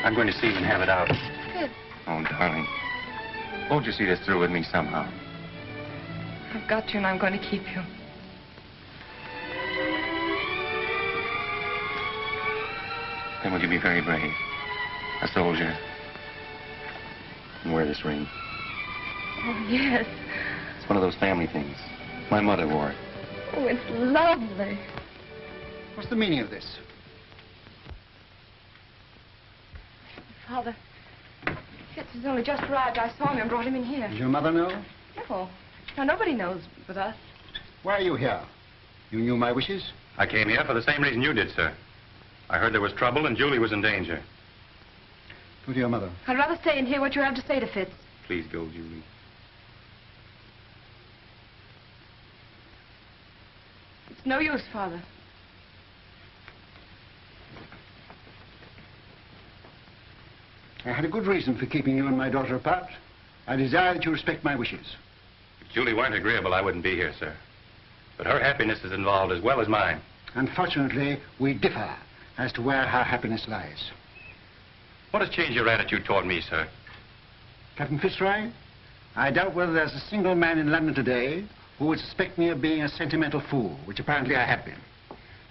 [SPEAKER 12] I'm going to see him and have it out.
[SPEAKER 5] Good.
[SPEAKER 12] Oh, darling. Won't you see this through with me somehow?
[SPEAKER 5] I've got you and I'm going to keep you.
[SPEAKER 12] Then will you be very brave? A soldier. And wear this ring.
[SPEAKER 5] Oh, yes.
[SPEAKER 12] It's one of those family things. My mother wore it.
[SPEAKER 5] Oh, it's lovely.
[SPEAKER 14] What's the meaning of this?
[SPEAKER 5] Father, Fitz has only just arrived. I saw him and brought him in here.
[SPEAKER 14] Does your mother know?
[SPEAKER 5] No. No, nobody knows but us.
[SPEAKER 14] Why are you here? You knew my wishes?
[SPEAKER 12] I came here for the same reason you did, sir. I heard there was trouble and Julie was in danger.
[SPEAKER 14] Go to your mother.
[SPEAKER 5] I'd rather stay and hear what you have to say to Fitz.
[SPEAKER 12] Please go, Julie.
[SPEAKER 5] It's no use, Father.
[SPEAKER 14] I had a good reason for keeping you and my daughter apart. I desire that you respect my wishes.
[SPEAKER 12] If Julie weren't agreeable, I wouldn't be here, sir. But her happiness is involved as well as mine.
[SPEAKER 14] Unfortunately, we differ as to where her happiness lies.
[SPEAKER 12] What has changed your attitude toward me, sir?
[SPEAKER 14] Captain Fitzroy, I doubt whether there's a single man in London today who would suspect me of being a sentimental fool, which apparently I have been.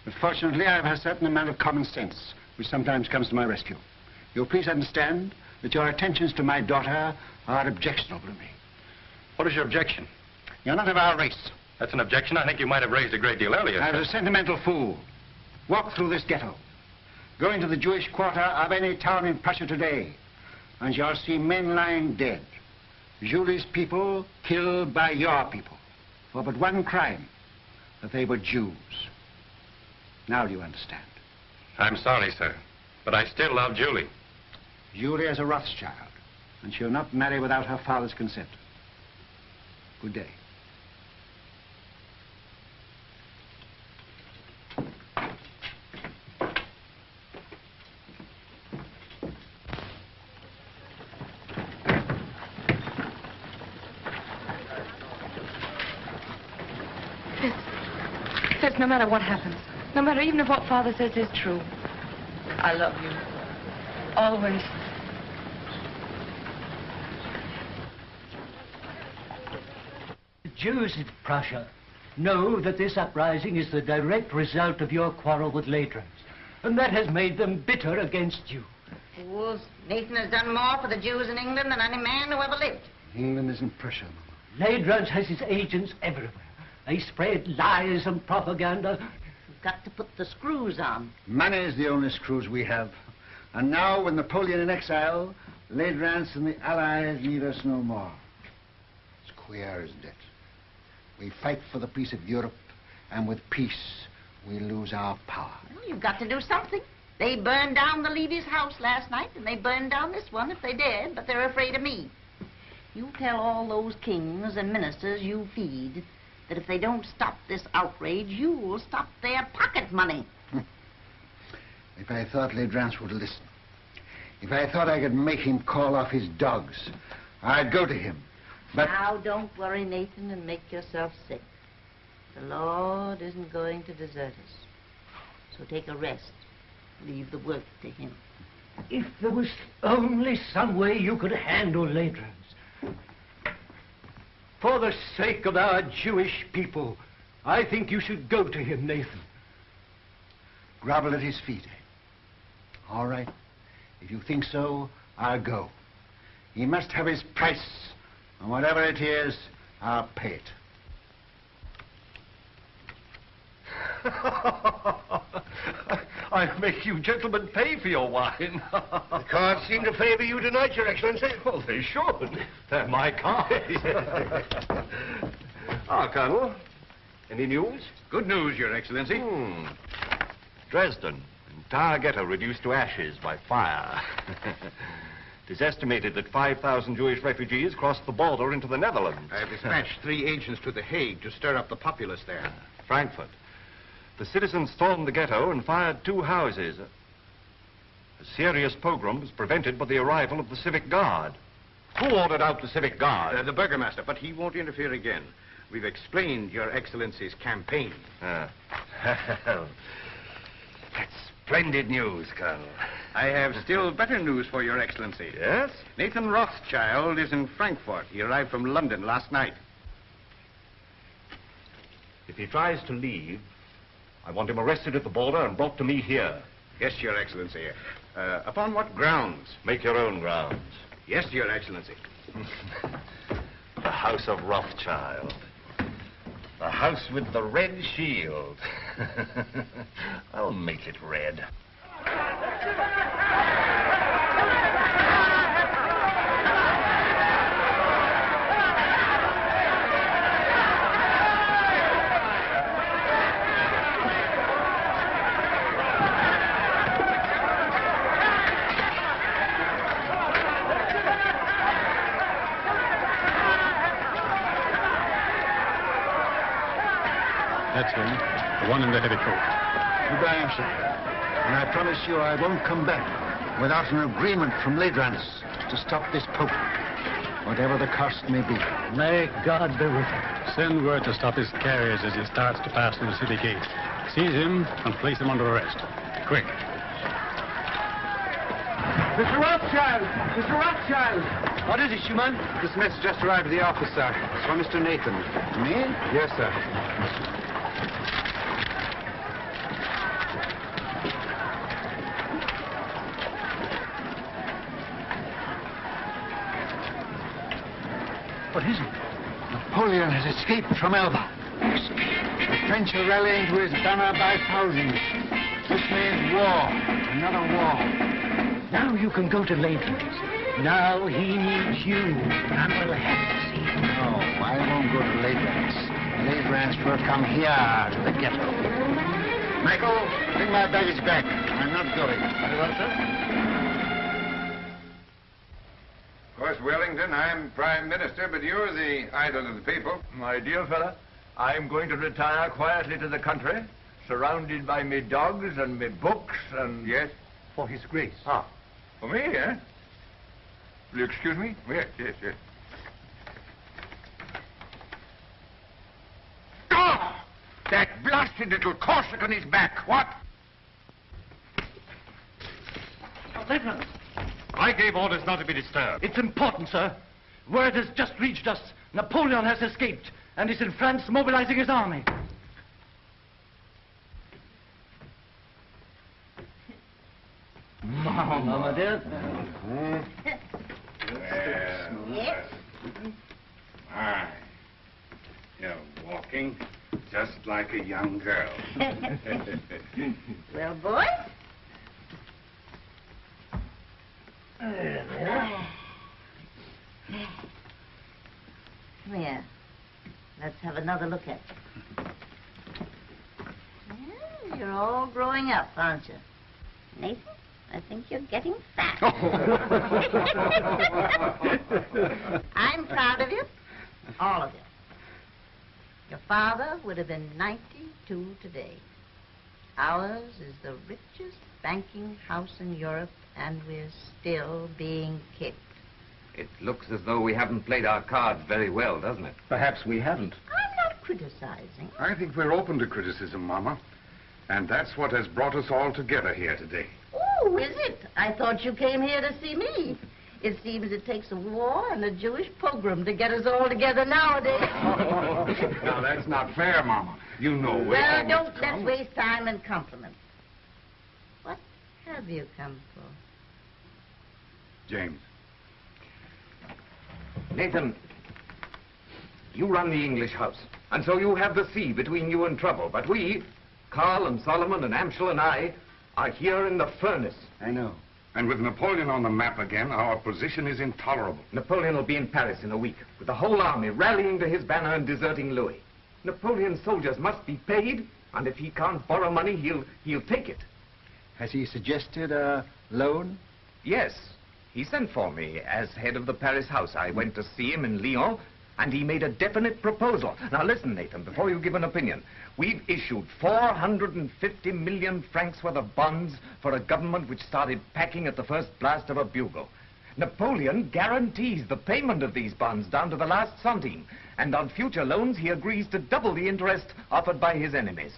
[SPEAKER 14] But fortunately, I have a certain amount of common sense, which sometimes comes to my rescue. You'll please understand that your attentions to my daughter are objectionable to me.
[SPEAKER 12] What is your objection?
[SPEAKER 14] You're not of our race.
[SPEAKER 12] That's an objection I think you might have raised a great deal earlier,
[SPEAKER 14] I
[SPEAKER 12] sir.
[SPEAKER 14] was a sentimental fool. Walk through this ghetto. Go into the Jewish quarter of any town in Prussia today, and you'll see men lying dead. Julie's people killed by your people for but one crime, that they were Jews. Now do you understand?
[SPEAKER 12] I'm sorry, sir, but I still love Julie.
[SPEAKER 14] Julie is a Rothschild, and she'll not marry without her father's consent. Good day.
[SPEAKER 5] Fitz, no matter what happens, no matter even if what Father says is true, I love you. Always.
[SPEAKER 11] The Jews in Prussia know that this uprising is the direct result of your quarrel with Ladrans, and that has made them bitter against you.
[SPEAKER 18] Fools. Nathan has done more for the Jews in England than any man who ever lived.
[SPEAKER 14] England isn't Prussia, Mama.
[SPEAKER 11] Ladrans has his agents everywhere. They spread lies and propaganda.
[SPEAKER 18] You've got to put the screws on.
[SPEAKER 14] Money is the only screws we have. And now, with Napoleon in exile, Ladrans and the Allies need us no more. It's queer, isn't it? We fight for the peace of Europe, and with peace, we lose our power.
[SPEAKER 18] Well, you've got to do something. They burned down the Levy's house last night, and they burned down this one if they dared, but they're afraid of me. You tell all those kings and ministers you feed that if they don't stop this outrage, you will stop their pocket money.
[SPEAKER 14] If I thought Ladrans would listen, if I thought I could make him call off his dogs, I'd go to him. But
[SPEAKER 18] now, don't worry, Nathan, and make yourself sick. The Lord isn't going to desert us. So take a rest. Leave the work to him.
[SPEAKER 11] If there was only some way you could handle Ladrans. For the sake of our Jewish people, I think you should go to him, Nathan.
[SPEAKER 2] Grovel at his feet, eh? All right. If you think so, I'll go. He must have his price, and whatever it is, I'll pay it.
[SPEAKER 1] I'll make you gentlemen pay for your wine.
[SPEAKER 2] The cards seem to favor you tonight, Your Excellency.
[SPEAKER 1] Well, they should. They're my cards.
[SPEAKER 7] Colonel, any news?
[SPEAKER 15] Good news, Your Excellency.
[SPEAKER 19] Dresden, entire ghetto reduced to ashes by fire. It is estimated that 5,000 Jewish refugees crossed the border into the Netherlands.
[SPEAKER 15] I have dispatched 3 agents to The Hague to stir up the populace there.
[SPEAKER 19] Frankfurt. The citizens stormed the ghetto and fired 2 houses. A serious pogrom was prevented by the arrival of the civic guard. Who ordered out the civic guard?
[SPEAKER 15] The burgomaster, but he won't interfere again. We've explained Your Excellency's campaign.
[SPEAKER 19] That's splendid news, Colonel.
[SPEAKER 15] I have still better news for Your Excellency.
[SPEAKER 19] Yes?
[SPEAKER 15] Nathan Rothschild is in Frankfurt. He arrived from London last night.
[SPEAKER 19] If he tries to leave, I want him arrested at the border and brought to me here.
[SPEAKER 15] Yes, Your Excellency. Upon what grounds?
[SPEAKER 19] Make your own grounds.
[SPEAKER 15] Yes, Your Excellency.
[SPEAKER 19] The House of Rothschild. The house with the red shield. I'll make it red.
[SPEAKER 7] That's him, the one in the heavy coat.
[SPEAKER 2] Goodbye, sir. And I promise you I won't come back without an agreement from Ladrans to stop this Pope, whatever the cost may be.
[SPEAKER 11] May God be with him.
[SPEAKER 7] Send word to stop his carriage as he starts to pass through the city gate. Seize him and place him under arrest. Quick.
[SPEAKER 14] Mr. Rothschild! Mr. Rothschild! What is it, Schumann?
[SPEAKER 7] This message just arrived at the office, sir. It's from Mr. Nathan.
[SPEAKER 2] Me?
[SPEAKER 7] Yes, sir.
[SPEAKER 2] What is it? Napoleon has escaped from Elba. The French are rallying to his banner by thousands. This means war. Another war.
[SPEAKER 11] Now you can go to Ladrans. Now he needs you, and we'll have to see him.
[SPEAKER 2] No, I won't go to Ladrans. Ladrans will come here to the ghetto. Michael, bring my baggage back. I'm not going. Very well, sir.
[SPEAKER 13] Of course, Wellington, I'm Prime Minister, but you're the idol of the people.
[SPEAKER 9] My dear fella, I'm going to retire quietly to the country, surrounded by me dogs and me books and...
[SPEAKER 13] Yes?
[SPEAKER 2] For His Grace.
[SPEAKER 9] Ah.
[SPEAKER 13] For me, eh? Will you excuse me? Yes, yes, yes.
[SPEAKER 9] Oh! That blasted little Corsican is back. What?
[SPEAKER 11] Ladrans.
[SPEAKER 19] I gave orders not to be disturbed.
[SPEAKER 11] It's important, sir. Word has just reached us. Napoleon has escaped and is in France mobilizing his army. Mama, dear.
[SPEAKER 13] Yes? My, you're walking just like a young girl.
[SPEAKER 18] Well, boys? Come here. Let's have another look at you. Yeah, you're all growing up, aren't you? Nathan, I think you're getting fat. I'm proud of you. All of you. Your father would have been 92 today. Ours is the richest banking house in Europe, and we're still being kicked.
[SPEAKER 8] It looks as though we haven't played our cards very well, doesn't it?
[SPEAKER 10] Perhaps we haven't.
[SPEAKER 18] I'm not criticizing.
[SPEAKER 7] I think we're open to criticism, Mama. And that's what has brought us all together here today.
[SPEAKER 18] Oh, is it? I thought you came here to see me. It seems it takes a war and a Jewish pogrom to get us all together nowadays.
[SPEAKER 15] Now, that's not fair, Mama. You know we
[SPEAKER 18] Well,
[SPEAKER 15] always
[SPEAKER 18] don't
[SPEAKER 15] come.
[SPEAKER 18] let's waste time in compliments. What have you come for?
[SPEAKER 15] James.
[SPEAKER 8] Nathan, you run the English house, and so you have the sea between you and trouble. But we, Carl and Solomon and Amschel and I, are here in the furnace.
[SPEAKER 15] I know. And with Napoleon on the map again, our position is intolerable.
[SPEAKER 8] Napoleon will be in Paris in a week, with the whole army rallying to his banner and deserting Louis. Napoleon's soldiers must be paid, and if he can't borrow money, he'll take it.
[SPEAKER 2] Has he suggested a loan?
[SPEAKER 8] Yes. He sent for me as head of the Paris house. I went to see him in Lyon, and he made a definite proposal. Now listen, Nathan, before you give an opinion. We've issued 450 million francs worth of bonds for a government which started packing at the first blast of a bugle. Napoleon guarantees the payment of these bonds down to the last centime, and on future loans he agrees to double the interest offered by his enemies.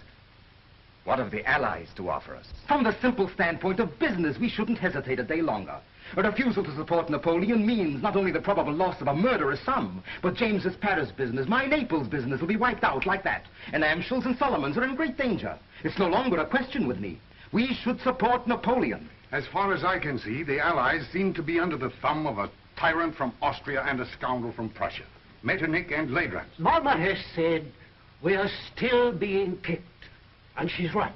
[SPEAKER 8] What have the Allies to offer us?
[SPEAKER 10] From the simple standpoint of business, we shouldn't hesitate a day longer. A refusal to support Napoleon means not only the probable loss of a murderous sum, but James's Paris business, my Naples business, will be wiped out like that. And Amschel's and Solomon's are in great danger. It's no longer a question with me. We should support Napoleon.
[SPEAKER 15] As far as I can see, the Allies seem to be under the thumb of a tyrant from Austria and a scoundrel from Prussia. Metternich and Leidrans.
[SPEAKER 11] Mama has said we are still being kicked. And she's right.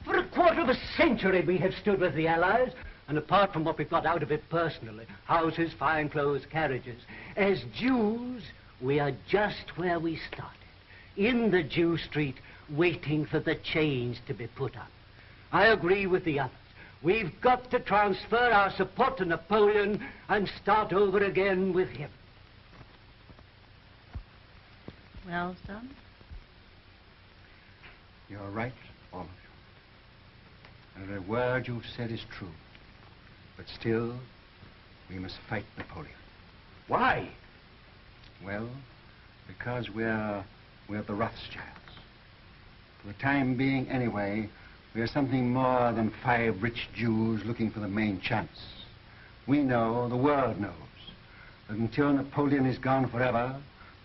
[SPEAKER 11] For a quarter of a century we have stood with the Allies, and apart from what we've got out of it personally, houses, fine clothes, carriages, as Jews, we are just where we started, in the Jew street, waiting for the chains to be put up. I agree with the others. We've got to transfer our support to Napoleon and start over again with him.
[SPEAKER 18] Well, son?
[SPEAKER 2] You're right, all of you. Every word you've said is true. But still, we must fight Napoleon.
[SPEAKER 8] Why?
[SPEAKER 2] Well, because we're the Rothschilds. For the time being, anyway, we're something more than 5 rich Jews looking for the main chance. We know, the world knows, that until Napoleon is gone forever,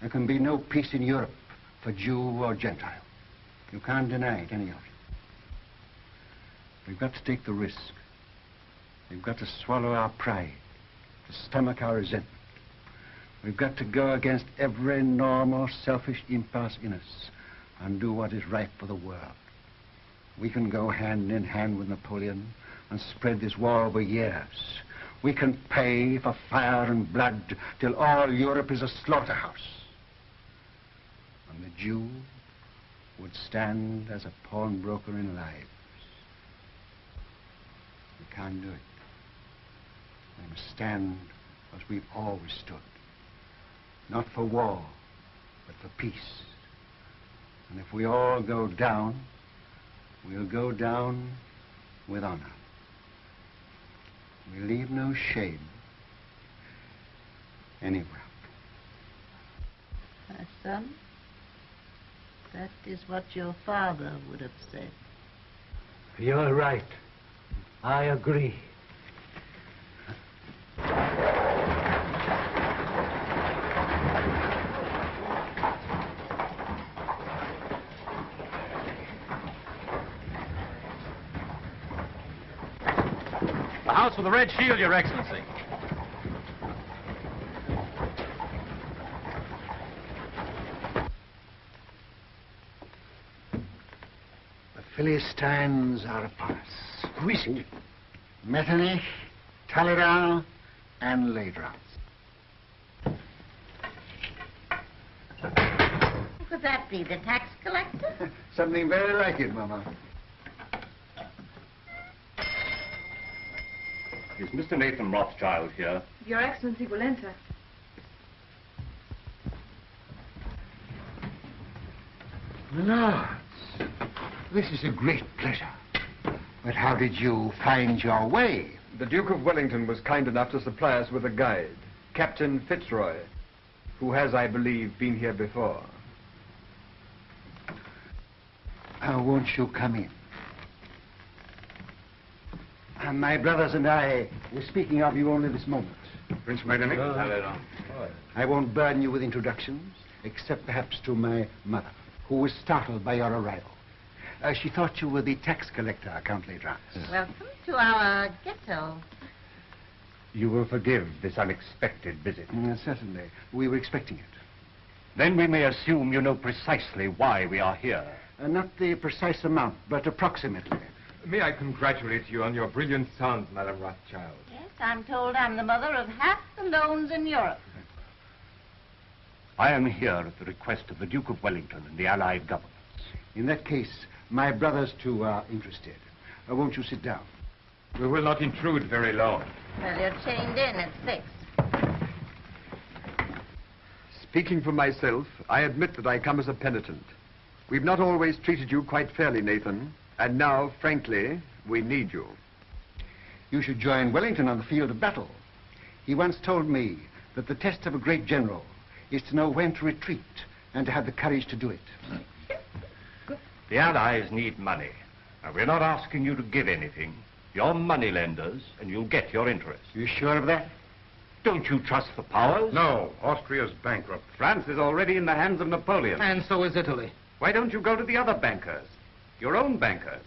[SPEAKER 2] there can be no peace in Europe for Jew or Gentile. You can't deny it, any of you. We've got to take the risk. We've got to swallow our pride, to stomach our resentment. We've got to go against every normal, selfish impulse in us and do what is right for the world. We can go hand in hand with Napoleon and spread this war over years. We can pay for fire and blood till all Europe is a slaughterhouse. And the Jew would stand as a pawnbroker in lives. We can't do it. We must stand as we've always stood. Not for war, but for peace. And if we all go down, we'll go down with honor. We leave no shame anywhere.
[SPEAKER 18] My son, that is what your father would have said.
[SPEAKER 11] You're right. I agree.
[SPEAKER 1] The house with the red shield, Your Excellency.
[SPEAKER 2] The Philistines are upon us. Who is it? Metternich, Talleyrand, and Leidrans.
[SPEAKER 18] Who could that be, the tax collector?
[SPEAKER 2] Something very like it, Mama.
[SPEAKER 16] Is Mr. Nathan Rothschild here?
[SPEAKER 5] Your Excellency will enter.
[SPEAKER 2] Lords, this is a great pleasure. But how did you find your way?
[SPEAKER 20] The Duke of Wellington was kind enough to supply us with a guide, Captain Fitzroy, who has, I believe, been here before.
[SPEAKER 2] Won't you come in? My brothers and I were speaking of you only this moment.
[SPEAKER 15] Prince Metternich.
[SPEAKER 2] I won't burden you with introductions, except perhaps to my mother, who was startled by your arrival. She thought you were the tax collector, Count L'Aidrance.
[SPEAKER 18] Welcome to our ghetto.
[SPEAKER 16] You will forgive this unexpected visit.
[SPEAKER 2] Certainly. We were expecting it.
[SPEAKER 16] Then we may assume you know precisely why we are here.
[SPEAKER 2] Not the precise amount, but approximately.
[SPEAKER 20] May I congratulate you on your brilliant son, Madame Rothschild?
[SPEAKER 18] Yes, I'm told I'm the mother of half the loans in Europe.
[SPEAKER 16] I am here at the request of the Duke of Wellington and the Allied governments.
[SPEAKER 2] In that case, my brothers, too, are interested. Won't you sit down?
[SPEAKER 20] We will not intrude very long.
[SPEAKER 18] Well, you're chained in. It's fixed.
[SPEAKER 20] Speaking for myself, I admit that I come as a penitent. We've not always treated you quite fairly, Nathan. And now, frankly, we need you.
[SPEAKER 2] You should join Wellington on the field of battle. He once told me that the test of a great general is to know when to retreat and to have the courage to do it.
[SPEAKER 16] The Allies need money. Now, we're not asking you to give anything. You're money lenders, and you'll get your interest.
[SPEAKER 2] You sure of that?
[SPEAKER 16] Don't you trust the powers?
[SPEAKER 15] No, Austria's bankrupt.
[SPEAKER 8] France is already in the hands of Napoleon.
[SPEAKER 10] And so is Italy.
[SPEAKER 8] Why don't you go to the other bankers? Your own bankers.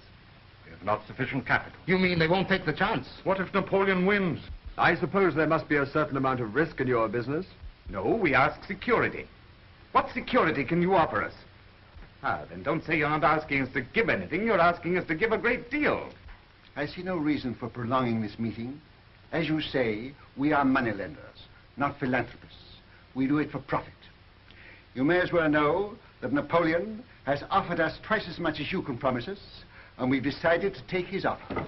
[SPEAKER 16] We have not sufficient capital.
[SPEAKER 10] You mean they won't take the chance?
[SPEAKER 15] What if Napoleon wins?
[SPEAKER 20] I suppose there must be a certain amount of risk in your business.
[SPEAKER 8] No, we ask security. What security can you offer us? Ah, then don't say you're not asking us to give anything. You're asking us to give a great deal.
[SPEAKER 2] I see no reason for prolonging this meeting. As you say, we are moneylenders, not philanthropists. We do it for profit. You may as well know that Napoleon has offered us twice as much as you can promise us, and we've decided to take his offer.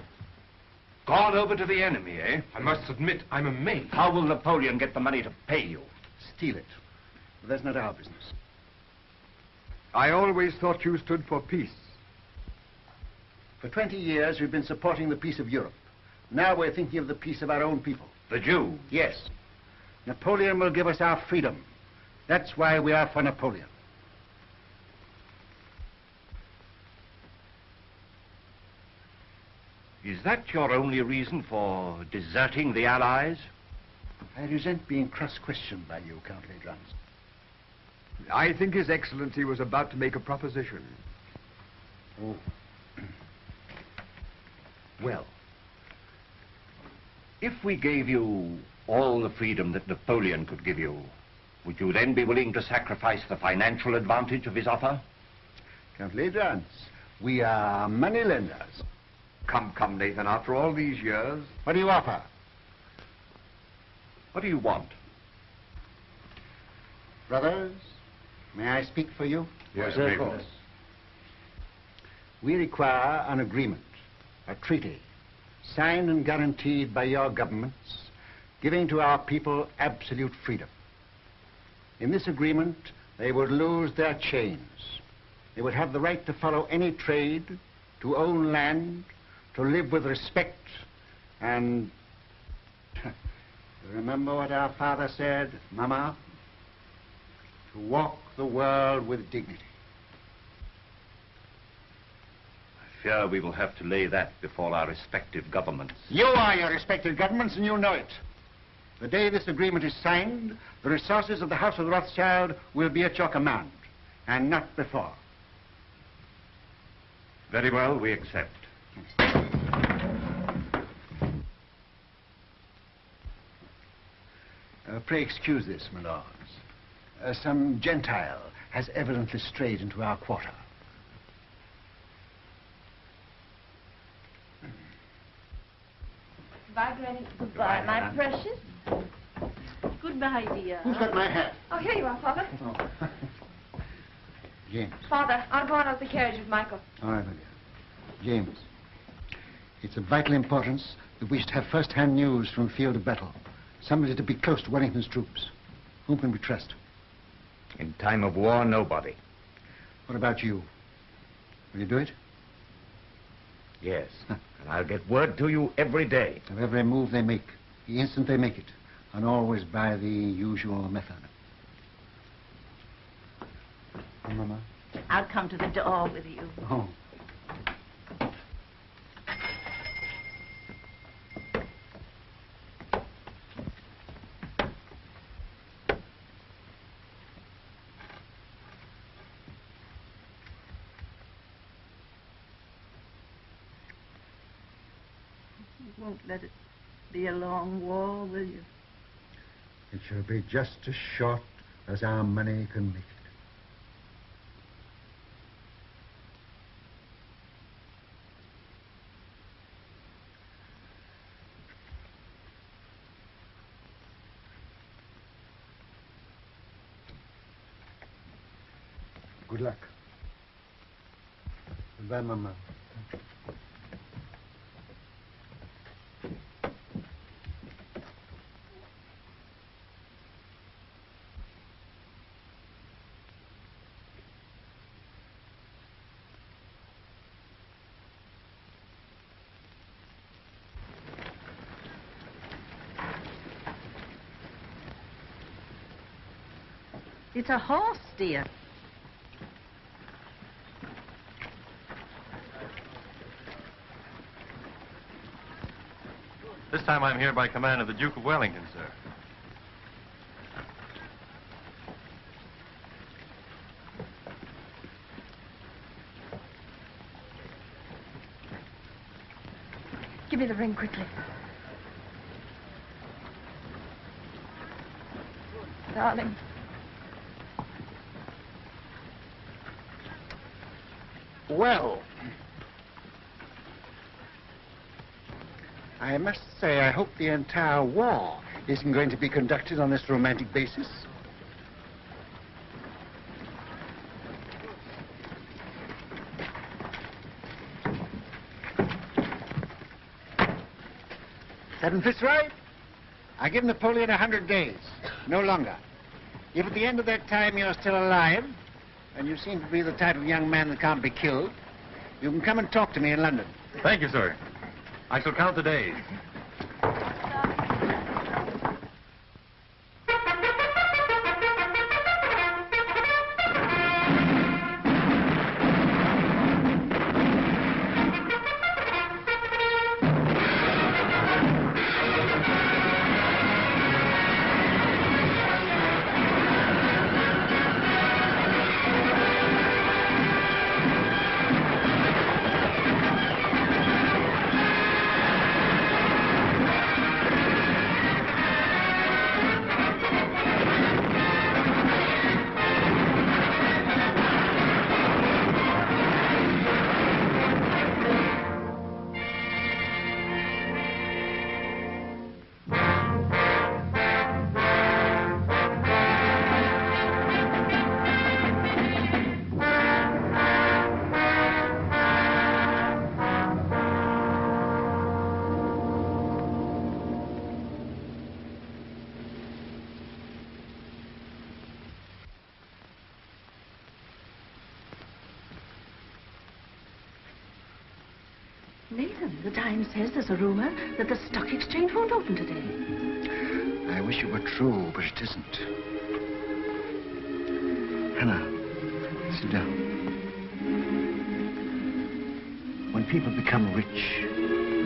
[SPEAKER 16] Gone over to the enemy, eh?
[SPEAKER 20] I must admit, I'm amazed.
[SPEAKER 16] How will Napoleon get the money to pay you?
[SPEAKER 2] Steal it. But that's not our business.
[SPEAKER 20] I always thought you stood for peace.
[SPEAKER 2] For 20 years, we've been supporting the peace of Europe. Now we're thinking of the peace of our own people.
[SPEAKER 16] The Jew?
[SPEAKER 2] Yes. Napoleon will give us our freedom. That's why we are for Napoleon.
[SPEAKER 16] Is that your only reason for deserting the Allies?
[SPEAKER 2] I resent being cross-questioned by you, Count L'Aidrance.
[SPEAKER 20] I think His Excellency was about to make a proposition.
[SPEAKER 2] Oh.
[SPEAKER 16] Well, if we gave you all the freedom that Napoleon could give you, would you then be willing to sacrifice the financial advantage of his offer?
[SPEAKER 2] Count L'Aidrance, we are moneylenders.
[SPEAKER 20] Come, Nathan, after all these years...
[SPEAKER 2] What do you offer?
[SPEAKER 16] What do you want?
[SPEAKER 2] Brothers, may I speak for you?
[SPEAKER 15] Yes,
[SPEAKER 2] of course. We require an agreement, a treaty, signed and guaranteed by your governments, giving to our people absolute freedom. In this agreement, they would lose their chains. They would have the right to follow any trade, to own land, to live with respect, and... Remember what our father said, Mama? To walk the world with dignity.
[SPEAKER 16] I fear we will have to lay that before our respective governments.
[SPEAKER 2] You are your respective governments, and you know it. The day this agreement is signed, the resources of the House of Rothschild will be at your command, and not before.
[SPEAKER 16] Very well, we accept.
[SPEAKER 2] Pray excuse this, my lords. Some Gentile has evidently strayed into our quarter.
[SPEAKER 3] Goodbye, Granny. Goodbye, my precious. Goodbye, dear.
[SPEAKER 2] Who's got my hat?
[SPEAKER 5] Oh, here you are, Father.
[SPEAKER 2] Oh. James.
[SPEAKER 5] Father, I'll go on out the carriage with Michael.
[SPEAKER 2] All right, my dear. James, it's of vital importance that we should have first-hand news from the field of battle. Somebody to be close to Wellington's troops. Whom can we trust?
[SPEAKER 8] In time of war, nobody.
[SPEAKER 2] What about you? Will you do it?
[SPEAKER 8] Yes. And I'll get word to you every day.
[SPEAKER 2] Of every move they make, the instant they make it, and always by the usual method. Oh, Mama?
[SPEAKER 3] I'll come to the door with you.
[SPEAKER 2] Oh.
[SPEAKER 21] won't let it be a long war, will you?
[SPEAKER 22] It shall be just as short as our money can make it. Good luck. Goodbye, Mama.
[SPEAKER 21] It's a horse, dear.
[SPEAKER 12] This time I'm here by command of the Duke of Wellington, sir.
[SPEAKER 5] Give me the ring quickly. Darling.
[SPEAKER 2] Well, I must say I hope the entire war isn't going to be conducted on this romantic basis. Seven Fitzroy, I give Napoleon 100 days, no longer. If at the end of that time you're still alive, and you seem to be the type of young man that can't be killed, you can come and talk to me in London.
[SPEAKER 12] Thank you, sir. I shall count the days.
[SPEAKER 21] Nathan, the Times says there's a rumor that the stock exchange won't open today.
[SPEAKER 2] I wish it were true, but it isn't. Hannah, sit down. When people become rich,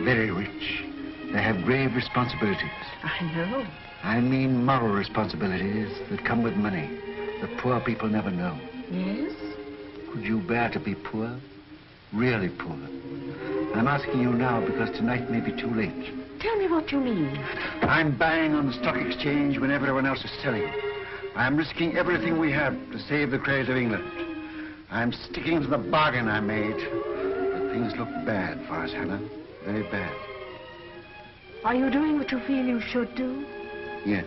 [SPEAKER 2] very rich, they have grave responsibilities.
[SPEAKER 21] I know.
[SPEAKER 2] I mean moral responsibilities that come with money, that poor people never know.
[SPEAKER 21] Yes?
[SPEAKER 2] Could you bear to be poor? Really poor? I'm asking you now because tonight may be too late.
[SPEAKER 21] Tell me what you mean.
[SPEAKER 2] I'm buying on the stock exchange when everyone else is selling. I'm risking everything we have to save the credit of England. I'm sticking to the bargain I made. But things look bad for us, Hannah. Very bad.
[SPEAKER 21] Are you doing what you feel you should do?
[SPEAKER 2] Yes.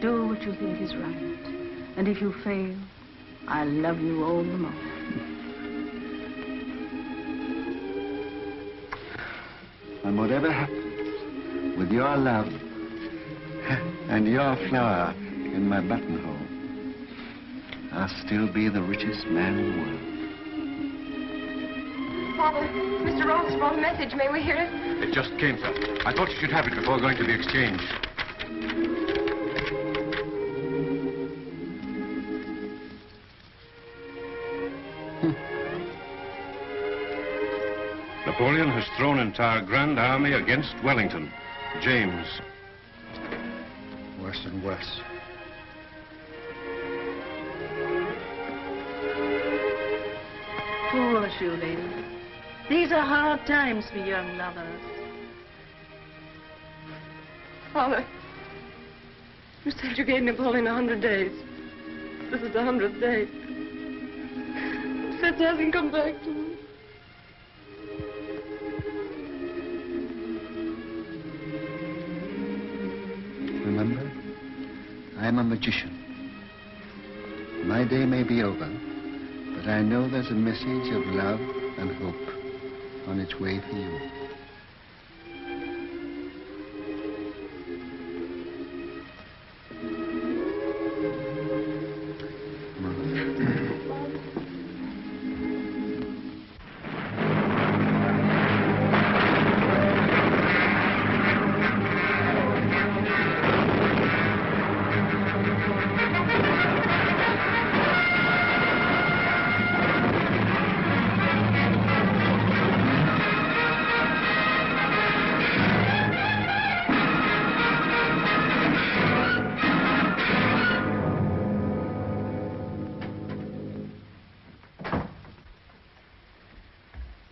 [SPEAKER 21] Do what you think is right. And if you fail, I'll love you all the more.
[SPEAKER 2] And whatever happens, with your love and your flower in my buttonhole, I'll still be the richest man in the world.
[SPEAKER 5] Father, Mr. Roth's brought a message. May we hear it?
[SPEAKER 7] It just came, sir. I thought you should have it before going to the exchange. Napoleon has thrown entire Grand Army against Wellington. James.
[SPEAKER 2] Worse and worse.
[SPEAKER 21] Poor shoe lady. These are hard times for young lovers.
[SPEAKER 5] Father, you said you gave Napoleon 100 days. This is the 100th day. Since he hasn't come back to me.
[SPEAKER 2] Remember, I am a magician. My day may be over, but I know there's a message of love and hope on its way for you.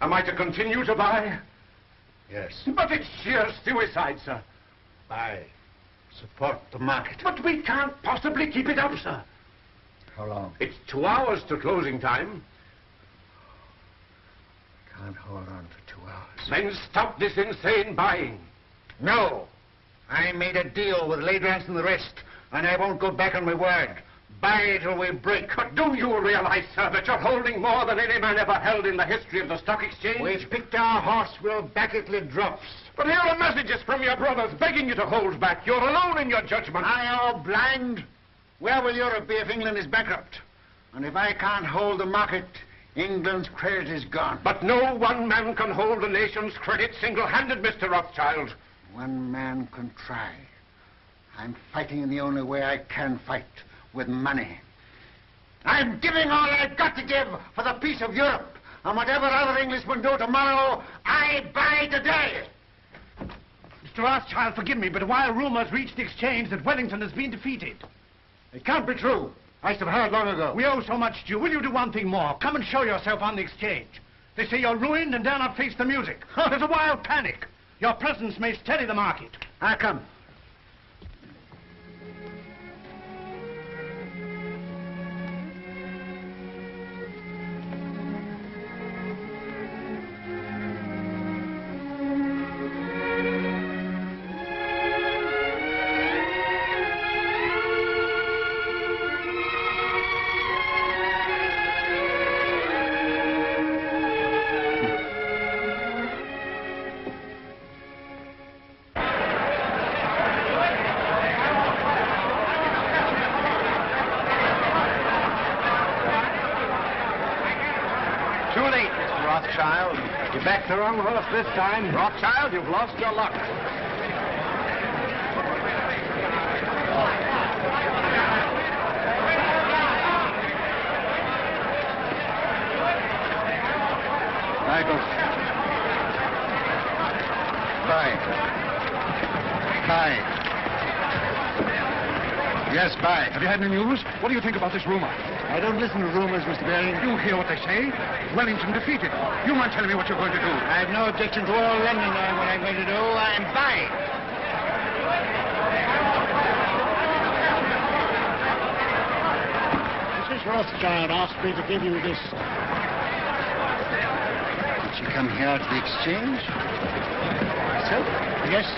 [SPEAKER 7] Am I to continue to buy?
[SPEAKER 15] Yes.
[SPEAKER 7] But it's sheer suicide, sir.
[SPEAKER 15] Buy. Support the market.
[SPEAKER 7] But we can't possibly keep it up, sir.
[SPEAKER 15] How long?
[SPEAKER 7] It's 2 hours to closing time.
[SPEAKER 15] Can't hold on for 2 hours.
[SPEAKER 7] Then stop this insane buying.
[SPEAKER 15] No. I made a deal with Ladrance and the rest, and I won't go back on my word. Buy till we break.
[SPEAKER 7] But do you realize, sir, that you're holding more than any man ever held in the history of the stock exchange?
[SPEAKER 15] We've picked our horse. We'll back it till it drops.
[SPEAKER 7] But here are messages from your brothers begging you to hold back. You're alone in your judgment.
[SPEAKER 15] I am blind. Where will Europe be if England is bankrupt? And if I can't hold the market, England's credit is gone.
[SPEAKER 7] But no one man can hold the nation's credit single-handed, Mr. Rothschild.
[SPEAKER 15] One man can try. I'm fighting in the only way I can fight, with money. I'm giving all I've got to give for the peace of Europe. And whatever other Englishmen do tomorrow, I buy today.
[SPEAKER 1] Mr. Rothschild, forgive me, but while rumors reach the exchange that Wellington has been defeated.
[SPEAKER 15] It can't be true. I should have heard long ago.
[SPEAKER 1] We owe so much to you. Will you do one thing more? Come and show yourself on the exchange. They say you're ruined and dare not face the music. There's a wild panic. Your presence may steady the market.
[SPEAKER 15] I'll come.
[SPEAKER 1] You backed the wrong horse this time.
[SPEAKER 7] Rothschild, you've lost your luck.
[SPEAKER 2] Michael. Buy. Yes, buy.
[SPEAKER 7] Have you had any news? What do you think about this rumor?
[SPEAKER 2] I don't listen to rumors, Mr. Baring.
[SPEAKER 7] You hear what they say? Wellington defeated. You mind telling me what you're going to do?
[SPEAKER 2] I have no objection to all London knowing what I'm going to do. I'm buying.
[SPEAKER 17] Mrs. Rothschild asked me to give you this.
[SPEAKER 2] Did she come here to the exchange? Herself?
[SPEAKER 17] Yes.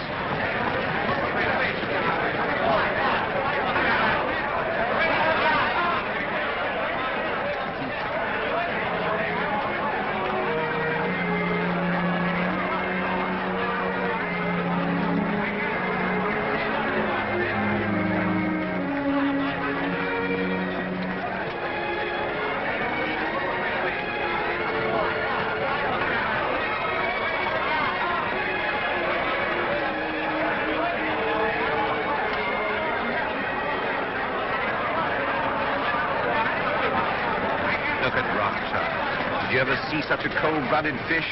[SPEAKER 16] Did you ever see such a cold-blooded fish?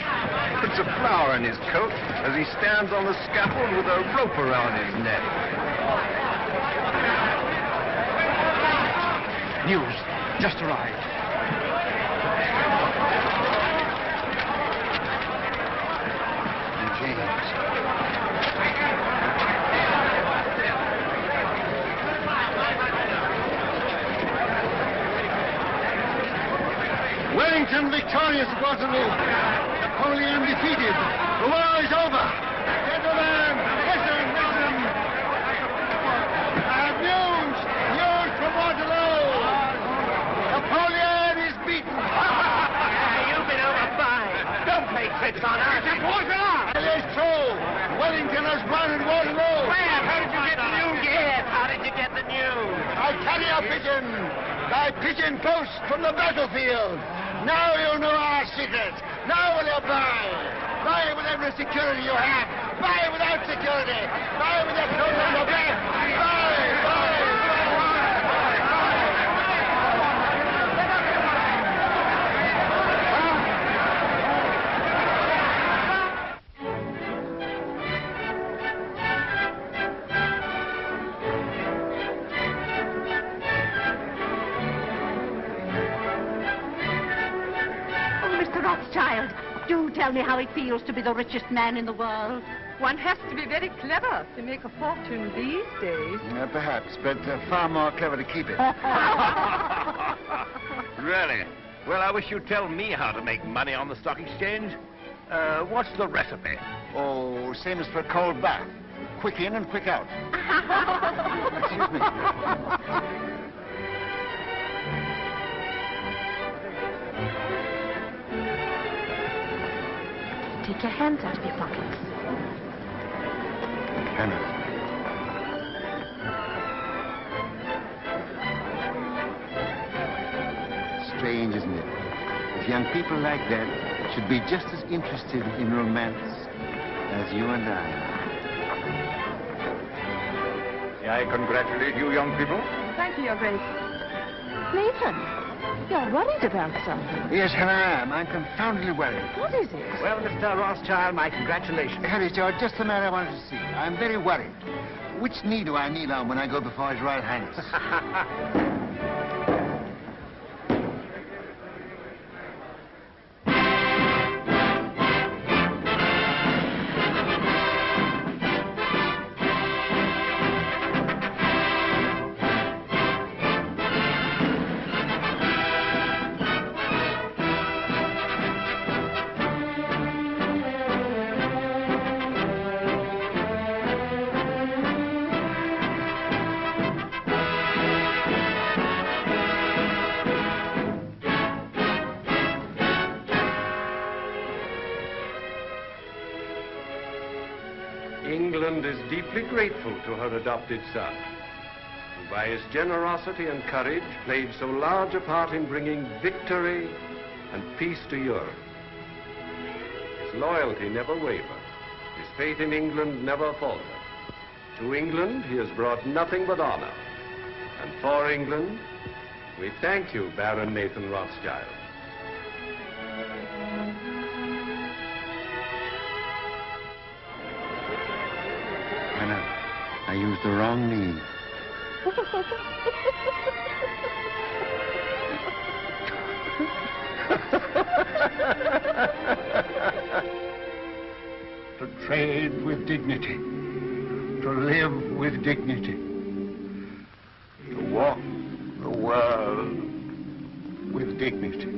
[SPEAKER 16] Puts a flower in his coat as he stands on the scaffold with a rope around his neck.
[SPEAKER 1] News. Just arrived.
[SPEAKER 15] Wellington victorious at Waterloo. Napoleon defeated. The war is over. Gentlemen, listen. I have news from Waterloo. Napoleon is beaten.
[SPEAKER 1] You've been overbuying. Don't play tricks on us. It's a
[SPEAKER 15] It is true. Wellington has won at Waterloo.
[SPEAKER 1] Where? How did you get the news? Yes, how did you get the news?
[SPEAKER 15] I carry a pigeon. By pigeon post from the battlefield. Now you know our secret. Now will you buy? Buy with every security you have. Buy without security. Buy with your clothes on your back. Buy.
[SPEAKER 3] Rothschild, do tell me how it feels to be the richest man in the world.
[SPEAKER 5] One has to be very clever to make a fortune these days.
[SPEAKER 15] Perhaps, but far more clever to keep it.
[SPEAKER 9] Really? Well, I wish you'd tell me how to make money on the stock exchange. What's the recipe?
[SPEAKER 15] Oh, same as for a cold bath. Quick in and quick out. Excuse me.
[SPEAKER 3] Take your hands out of your pockets.
[SPEAKER 15] Hannah. Strange, isn't it? If young people like that should be just as interested in romance as you and I.
[SPEAKER 9] May I congratulate you, young people?
[SPEAKER 3] Thank you, Your Grace. Nathan, you're worried about something.
[SPEAKER 15] Yes, Hannah, I am. I'm confoundedly worried.
[SPEAKER 3] What is it?
[SPEAKER 1] Well, Mr. Rothschild, my congratulations.
[SPEAKER 15] Harry, George, just the man I wanted to see. I'm very worried. Which knee do I kneel on when I go before His Royal Highness?
[SPEAKER 4] England is deeply grateful to her adopted son, who by his generosity and courage played so large a part in bringing victory and peace to Europe. His loyalty never wavered. His faith in England never faltered. To England he has brought nothing but honor. And for England, we thank you, Baron Nathan Rothschild.
[SPEAKER 15] I used the wrong knee. To trade with dignity. To live with dignity. To walk the world with dignity.